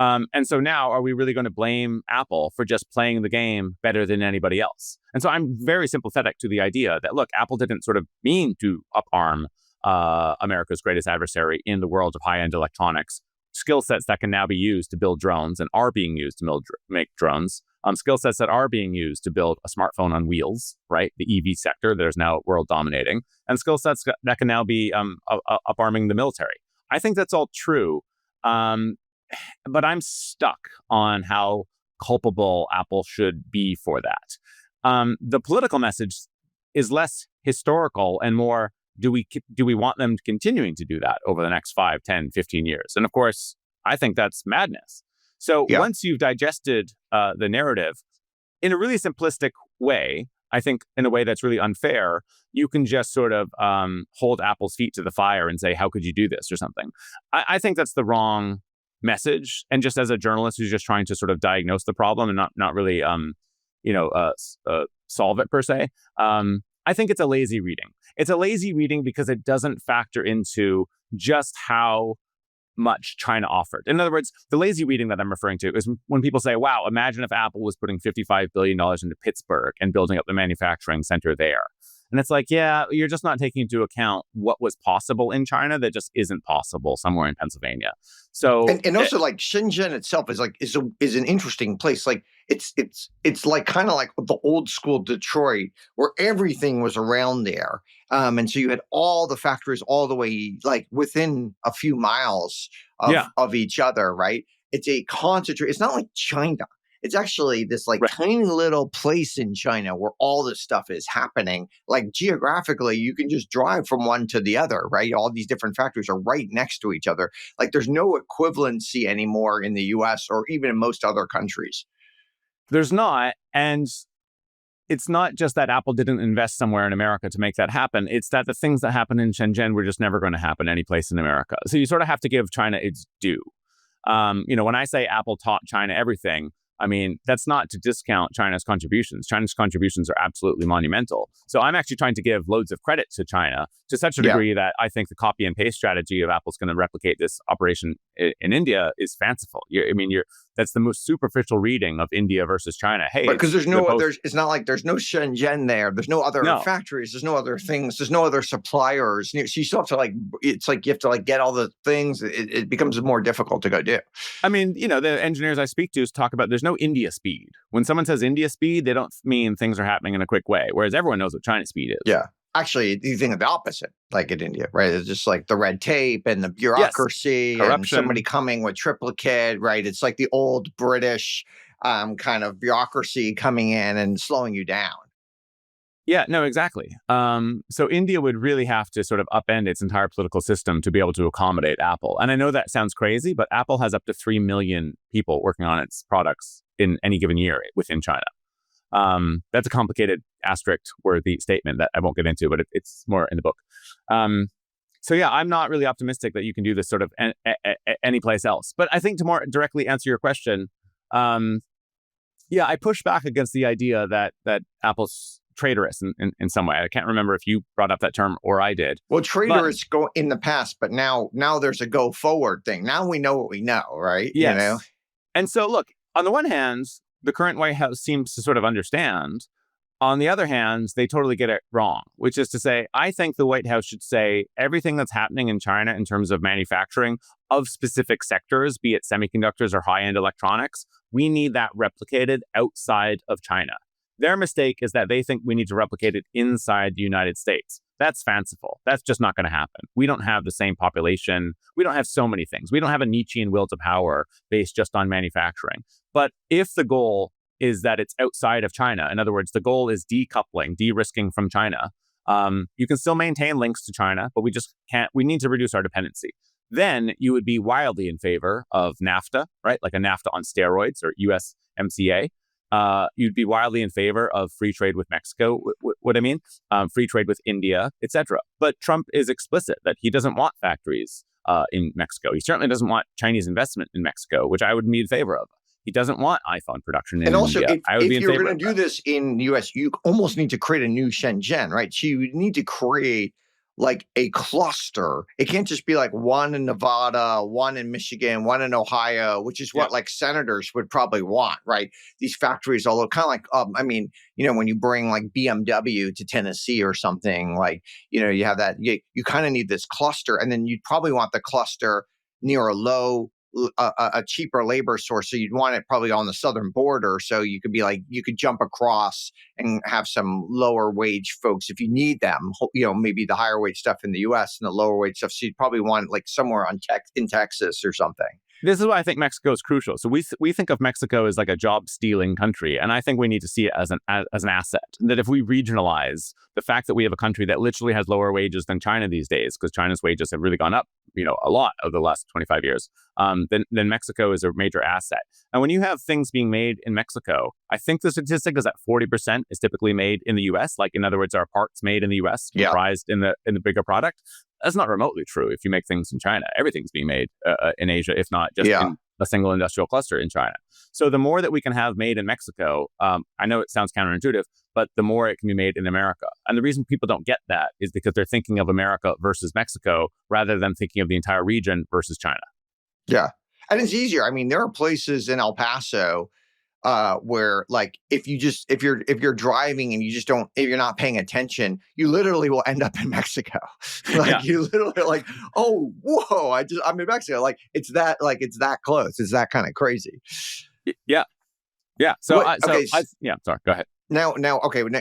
And so now, are we really going to blame Apple for just playing the game better than anybody else? And so I'm very sympathetic to the idea that, look, Apple didn't sort of mean to up-arm America's greatest adversary in the world of high-end electronics. Skill sets that can now be used to build drones and are being used to make drones. Skill sets that are being used to build a smartphone on wheels, right? The EV sector that is now world dominating. And skill sets that can now be up-arming the military. I think that's all true. But I'm stuck on how culpable Apple should be for that. The political message is less historical and more, do we want them continuing to do that over the next 5, 10, 15 years? And of course, I think that's madness. So once you've digested the narrative, in a really simplistic way, I think in a way that's really unfair, you can just sort of hold Apple's feet to the fire and say, how could you do this or something? I think that's the wrong message. And just as a journalist who's just trying to sort of diagnose the problem and not really, solve it per se, I think it's a lazy reading. It's a lazy reading because it doesn't factor into just how much China offered. In other words, the lazy reading that I'm referring to is when people say, wow, imagine if Apple was putting $55 billion into Pittsburgh and building up the manufacturing center there. And it's like, yeah, you're just not taking into account what was possible in China that just isn't possible somewhere in Pennsylvania. So and also like Shenzhen itself is an interesting place. Like it's like kind of like the old school Detroit where everything was around there. And so you had all the factories all the way like within a few miles of each other, right? It's a concentrate. It's not like China. It's actually this like tiny little place in China where all this stuff is happening. Like geographically, you can just drive from one to the other, right? All these different factories are right next to each other. Like there's no equivalency anymore in the US or even in most other countries. There's not. And it's not just that Apple didn't invest somewhere in America to make that happen. It's that the things that happen in Shenzhen were just never going to happen anyplace in America. So you sort of have to give China its due. When I say Apple taught China everything, I mean, that's not to discount China's contributions. China's contributions are absolutely monumental. So I'm actually trying to give loads of credit to China to such a degree that I think the copy and paste strategy of Apple's going to replicate this operation in India is fanciful. That's the most superficial reading of India versus China. Hey, because it's not like there's no Shenzhen there. There's no other factories. There's no other things. There's no other suppliers. So you still have to it's like you have to get all the things. It becomes more difficult to go do. I mean, the engineers I speak to talk about there's no India speed. When someone says India speed, they don't mean things are happening in a quick way, whereas everyone knows what China speed is. Yeah. Actually, you think of the opposite, like in India, right? It's just like the red tape and the bureaucracy and somebody coming with triplicate, right? It's like the old British kind of bureaucracy coming in and slowing you down. Yeah, no, exactly. So India would really have to sort of upend its entire political system to be able to accommodate Apple. And I know that sounds crazy, but Apple has up to 3 million people working on its products in any given year within China. That's a complicated asterisk-worthy statement that I won't get into, but it's more in the book. So yeah, I'm not really optimistic that you can do this sort of any place else. But I think to more directly answer your question, I push back against the idea that Apple's traitorous in some way. I can't remember if you brought up that term or I did. Well, traitorous go in the past, but now there's a go forward thing. Now we know what we know, right? Yes. And so look, on the one hand, the current White House seems to sort of understand. On the other hand, they totally get it wrong, which is to say, I think the White House should say everything that's happening in China in terms of manufacturing of specific sectors, be it semiconductors or high-end electronics, we need that replicated outside of China. Their mistake is that they think we need to replicate it inside the United States. That's fanciful. That's just not going to happen. We don't have the same population. We don't have so many things. We don't have a Nietzschean will to power based just on manufacturing. But if the goal is that it's outside of China, in other words, the goal is decoupling, de-risking from China, you can still maintain links to China, but we need to reduce our dependency. Then you would be wildly in favor of NAFTA, right? Like a NAFTA on steroids or USMCA. You'd be wildly in favor of free trade with Mexico, what I mean, free trade with India, etc. But Trump is explicit that he doesn't want factories in Mexico. He certainly doesn't want Chinese investment in Mexico, which I would be in favor of. He doesn't want iPhone production in India. And also, if you're going to do this in the US, you almost need to create a new Shenzhen, right? So you need to create like a cluster. It can't just be like one in Nevada, one in Michigan, one in Ohio, which is what like senators would probably want, right? These factories all over, kind of like, when you bring like BMW to Tennessee or something, like, you have that, you kind of need this cluster. And then you'd probably want the cluster near a cheaper labor source. So you'd want it probably on the southern border. So you could jump across and have some lower wage folks if you need them, maybe the higher wage stuff in the US and the lower wage stuff. So you'd probably want like somewhere in Texas or something. This is why I think Mexico is crucial. So we think of Mexico as like a job-stealing country, and I think we need to see it as an asset. That if we regionalize the fact that we have a country that literally has lower wages than China these days, because China's wages have really gone up a lot over the last 25 years, then Mexico is a major asset. And when you have things being made in Mexico, I think the statistic is that 40% is typically made in the US. Like, in other words, are parts made in the US comprised in the bigger product? That's not remotely true if you make things in China. Everything's being made in Asia, if not just in a single industrial cluster in China. So the more that we can have made in Mexico, I know it sounds counterintuitive, but the more it can be made in America. And the reason people don't get that is because they're thinking of America versus Mexico rather than thinking of the entire region versus China. Yeah. And it's easier. I mean, there are places in El Paso where, like, if you're driving and if you're not paying attention, you literally will end up in Mexico. You literally are like, oh, whoa, I'm in Mexico. Like, it's that close. It's that kind of crazy. Yeah. So, sorry, go ahead. Now,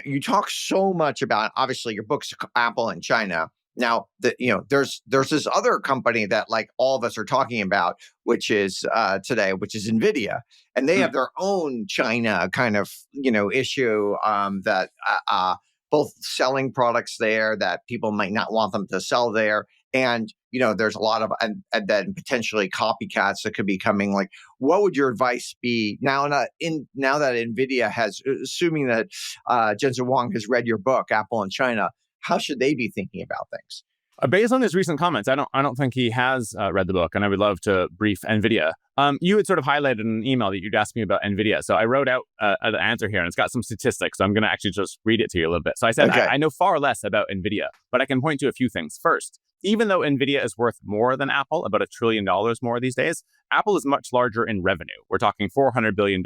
you talk so much about, obviously, your book's Apple and China. Now, there's this other company that, like, all of us are talking about, which is NVIDIA, and they have their own China kind of issue that both selling products there that people might not want them to sell there, and there's a lot of and then potentially copycats that could be coming. Like, what would your advice be now that NVIDIA has, assuming that Jensen Huang has read your book, Apple and China? How should they be thinking about things? Based on his recent comments, I don't think he has read the book, and I would love to brief NVIDIA. You had sort of highlighted in an email that you'd asked me about NVIDIA, so I wrote out an answer here, and it's got some statistics, so I'm going to actually just read it to you a little bit. So I said, I know far less about NVIDIA, but I can point to a few things. First, even though NVIDIA is worth more than Apple, about $1 trillion more these days, Apple is much larger in revenue. We're talking $400 billion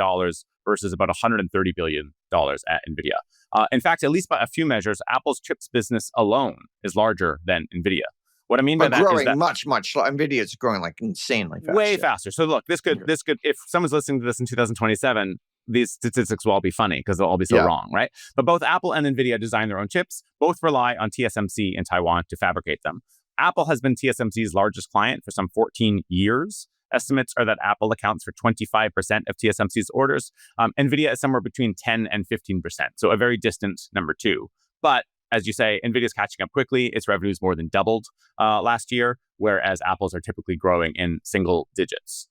versus about $130 billion at NVIDIA. In fact, at least by a few measures, Apple's chips business alone is larger than NVIDIA. What I mean by that is that much. NVIDIA is growing like insanely fast. Way faster. So look, this could, if someone's listening to this in 2027, these statistics will all be funny because they'll all be so wrong, right? But both Apple and NVIDIA design their own chips. Both rely on TSMC in Taiwan to fabricate them. Apple has been TSMC's largest client for some 14 years. Estimates are that Apple accounts for 25% of TSMC's orders. NVIDIA is somewhere between 10 and 15%, so a very distant number two. But as you say, NVIDIA is catching up quickly. Its revenues more than doubled last year, whereas Apple's are typically growing in single digits.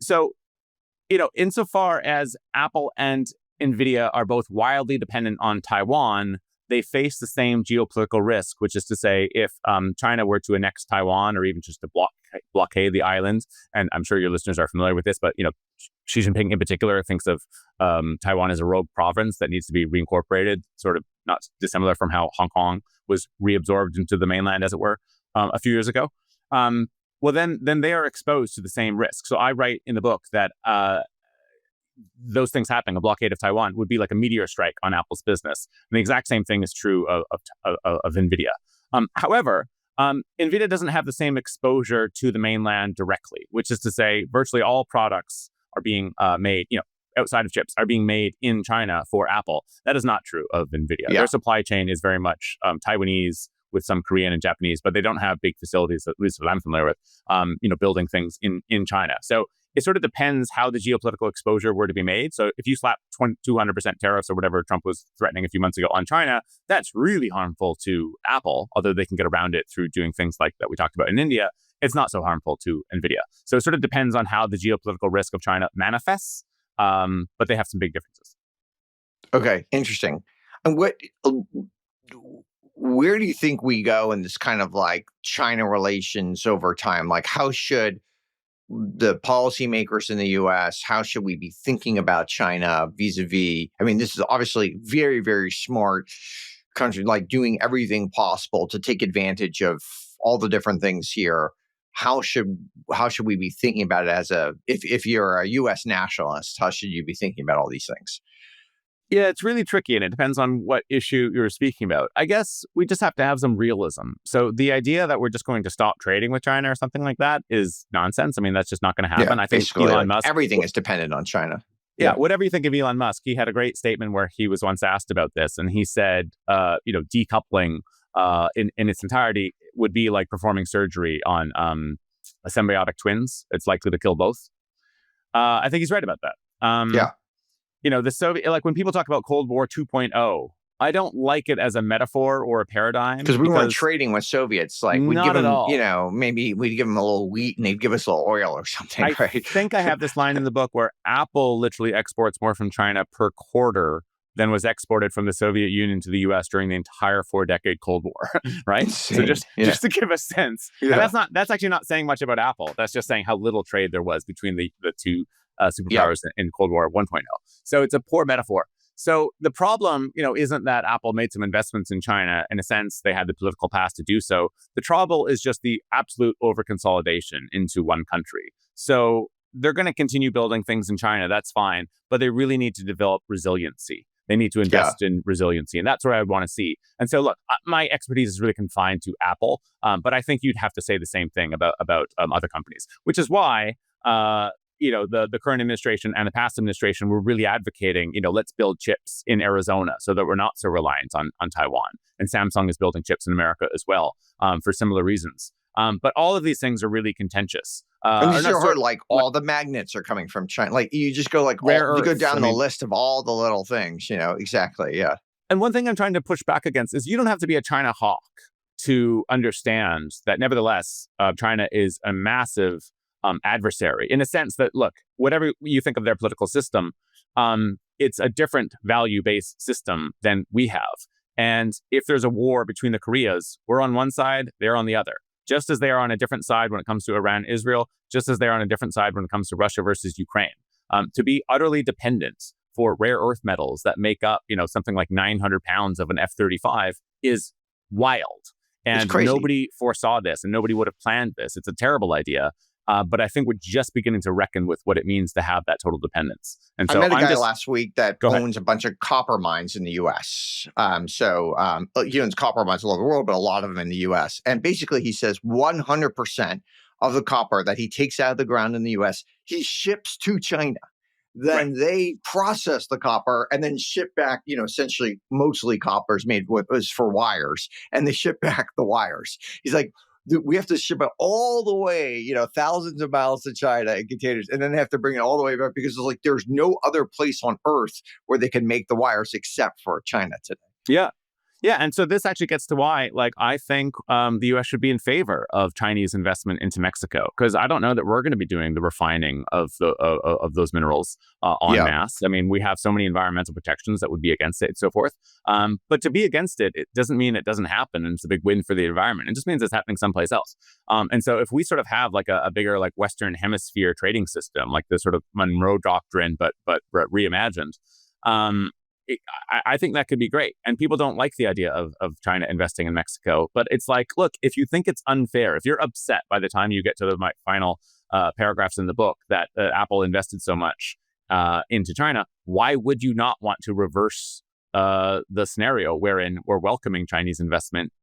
So, insofar as Apple and NVIDIA are both wildly dependent on Taiwan, they face the same geopolitical risk, which is to say, if China were to annex Taiwan or even just to blockade the island, and I'm sure your listeners are familiar with this, but Xi Jinping in particular thinks of Taiwan as a rogue province that needs to be reincorporated, sort of not dissimilar from how Hong Kong was reabsorbed into the mainland, as it were, a few years ago. Well, then they are exposed to the same risk. So I write in the book that those things happening, a blockade of Taiwan, would be like a meteor strike on Apple's business. And the exact same thing is true of NVIDIA. However, NVIDIA doesn't have the same exposure to the mainland directly, which is to say virtually all products are being made, outside of chips, are being made in China for Apple. That is not true of NVIDIA. Their supply chain is very much Taiwanese with some Korean and Japanese, but they don't have big facilities, at least what I'm familiar with, building things in China. So it sort of depends how the geopolitical exposure were to be made. So if you slap 200% tariffs or whatever Trump was threatening a few months ago on China, that's really harmful to Apple, although they can get around it through doing things like that we talked about in India. It's not so harmful to NVIDIA. So it sort of depends on how the geopolitical risk of China manifests, but they have some big differences. Okay, interesting. And where do you think we go in this kind of like China relations over time? Like, how should the policymakers in the U.S., how should we be thinking about China vis-a-vis? I mean, this is obviously very, very smart country, like doing everything possible to take advantage of all the different things here. How should we be thinking about it if you're a U.S. nationalist? How should you be thinking about all these things? Yeah, it's really tricky, and it depends on what issue you're speaking about. I guess we just have to have some realism. So the idea that we're just going to stop trading with China or something like that is nonsense. I mean, that's just not going to happen. Yeah, I think Elon Musk... Everything is dependent on China. Yeah, whatever you think of Elon Musk, he had a great statement where he was once asked about this, and he said, decoupling in its entirety would be like performing surgery on symbiotic twins. It's likely to kill both. I think he's right about that. The Soviet, like when people talk about Cold War 2.0, I don't like it as a metaphor or a paradigm because we weren't trading with Soviets. Like we'd give not at them, all. maybe we'd give them a little wheat and they'd give us a little oil or something, I right? think I have this line in the book where Apple literally exports more from China per quarter than was exported from the Soviet Union to the US during the entire 4-decade Cold War, right? So Insane. just to give a sense. Yeah. And that's actually not saying much about Apple. That's just saying how little trade there was between the two Yep. superpowers in Cold War 1.0. So it's a poor metaphor. So the problem, isn't that Apple made some investments in China. In a sense, they had the political path to do so. The trouble is just the absolute overconsolidation into one country. So they're going to continue building things in China. That's fine. But they really need to develop resiliency. They need to invest in resiliency. And that's what I would want to see. And so, look, my expertise is really confined to Apple. But I think you'd have to say the same thing about other companies, which is why the current administration and the past administration were really advocating, let's build chips in Arizona so that we're not so reliant on Taiwan. And Samsung is building chips in America as well for similar reasons. But all of these things are really contentious. And you still heard all the magnets are coming from China. Like you just go you go down the list of all the little things, exactly. Yeah. And one thing I'm trying to push back against is you don't have to be a China hawk to understand that nevertheless, China is a massive adversary in a sense that, look, whatever you think of their political system, it's a different value-based system than we have. And if there's a war between the Koreas, we're on one side, they're on the other. Just as they are on a different side when it comes to Iran, Israel, just as they're on a different side when it comes to Russia versus Ukraine. To be utterly dependent for rare earth metals that make up, something like 900 pounds of an F-35 is wild. And nobody foresaw this and nobody would have planned this. It's a terrible idea. But I think we're just beginning to reckon with what it means to have that total dependence. And so I met a guy last week that owns a bunch of copper mines in the U.S. He owns copper mines all over the world, but a lot of them in the U.S. And basically, he says 100% of the copper that he takes out of the ground in the U.S., he ships to China. Then they process the copper and then ship back, essentially mostly copper is made was for wires, and they ship back the wires. He's like, we have to ship it all the way, thousands of miles to China in containers, and then they have to bring it all the way back because there's no other place on Earth where they can make the wires except for China today. Yeah. Yeah, and so this actually gets to why, I think the U.S. should be in favor of Chinese investment into Mexico, because I don't know that we're going to be doing the refining of those minerals en masse. I mean, we have so many environmental protections that would be against it and so forth. But to be against it, it doesn't mean it doesn't happen, and it's a big win for the environment. It just means it's happening someplace else. And so if we sort of have a bigger Western Hemisphere trading system, like the sort of Monroe Doctrine, but reimagined. I think that could be great. And people don't like the idea of China investing in Mexico. But it's look, if you think it's unfair, if you're upset by the time you get to the final paragraphs in the book that Apple invested so much into China, why would you not want to reverse the scenario wherein we're welcoming Chinese investment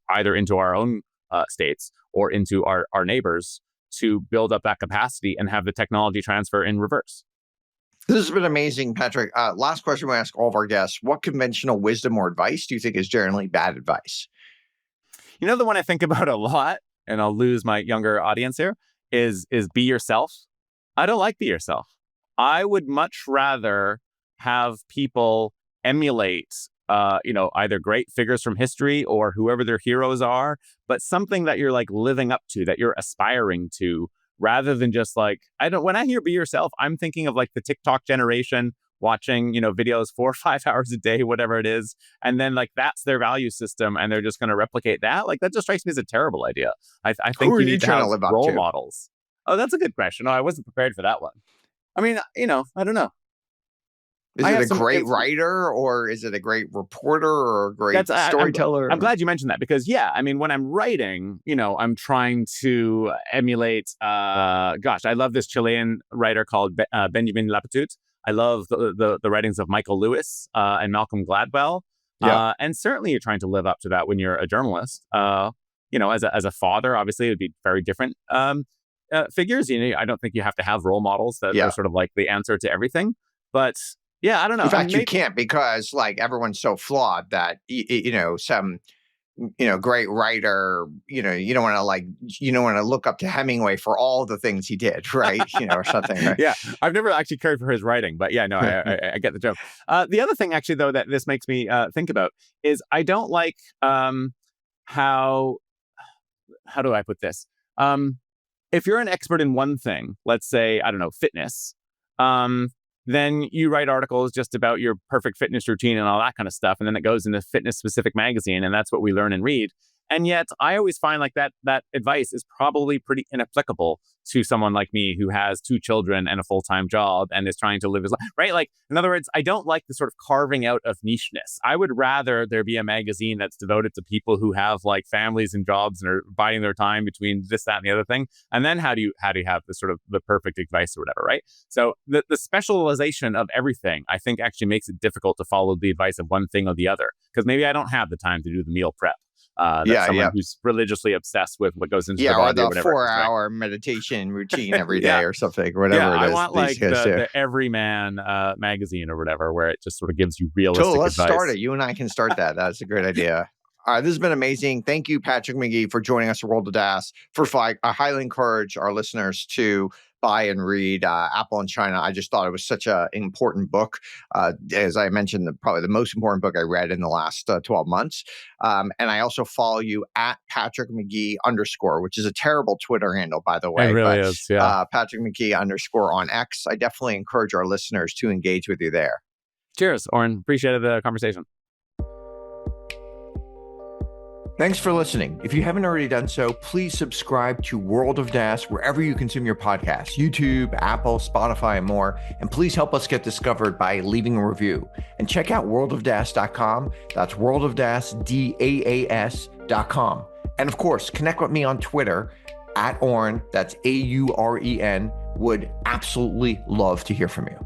either into our own states or into our neighbors to build up that capacity and have the technology transfer in reverse? This has been amazing, Patrick. Last question we ask all of our guests. What conventional wisdom or advice do you think is generally bad advice? The one I think about a lot, and I'll lose my younger audience here, is be yourself. I don't like be yourself. I would much rather have people emulate, either great figures from history or whoever their heroes are, but something that you're living up to, that you're aspiring to, rather than just when I hear be yourself, I'm thinking of the TikTok generation watching, videos 4 or 5 hours a day, whatever it is. And then that's their value system and they're just going to replicate that. That just strikes me as a terrible idea. I think you need to have role models. Oh, that's a good question. Oh, I wasn't prepared for that one. I mean, I don't know. Is it a great writer or is it a great reporter or a great storyteller? I'm glad you mentioned that because, when I'm writing, I'm trying to emulate, I love this Chilean writer called Benjamin Lapetute. I love the writings of Michael Lewis and Malcolm Gladwell. And certainly you're trying to live up to that when you're a journalist. As a father, obviously, it would be very different figures. I don't think you have to have role models that are sort of the answer to everything. But yeah, I don't know. In fact, you can't because everyone's so flawed that, great writer, you don't want to look up to Hemingway for all the things he did, right? Or something. Right? Yeah, I've never actually cared for his writing, but yeah, no, I get the joke. The other thing, actually, though, that this makes me think about is I don't like how do I put this? If you're an expert in one thing, let's say, I don't know, fitness, then you write articles just about your perfect fitness routine and all that kind of stuff. And then it goes into fitness specific magazine. And that's what we learn and read. And yet I always find like that advice is probably pretty inapplicable to someone like me who has 2 children and a full-time job and is trying to live his life, right? Like, in other words, I don't like the sort of carving out of nicheness. I would rather there be a magazine that's devoted to people who have like families and jobs and are biding their time between this, that, and the other thing. And then how do you have the sort of the perfect advice or whatever, right? So the specialization of everything, I think, actually makes it difficult to follow the advice of one thing or the other, because maybe I don't have the time to do the meal prep. That's someone who's religiously obsessed with what goes into the body or whatever. 4-hour meditation routine every day or something, whatever it is. I want like the Everyman magazine or whatever, where it just sort of gives you realistic advice. Let's start it. You and I can start that. That's a great idea. This has been amazing. Thank you, Patrick McGee, for joining us at World of DaaS. First of all, I highly encourage our listeners to buy and read Apple in China. I just thought it was such an important book. As I mentioned, probably the most important book I read in the last 12 months. And I also follow you at Patrick McGee _, which is a terrible Twitter handle, by the way. It really is, yeah. Patrick McGee _ on X. I definitely encourage our listeners to engage with you there. Cheers, Auren. Appreciated the conversation. Thanks for listening. If you haven't already done so, please subscribe to World of DaaS wherever you consume your podcasts, YouTube, Apple, Spotify, and more. And please help us get discovered by leaving a review. And check out worldofdaas.com. That's worldofdaas.com. And of course, connect with me on Twitter at Auren. That's AUREN. Would absolutely love to hear from you.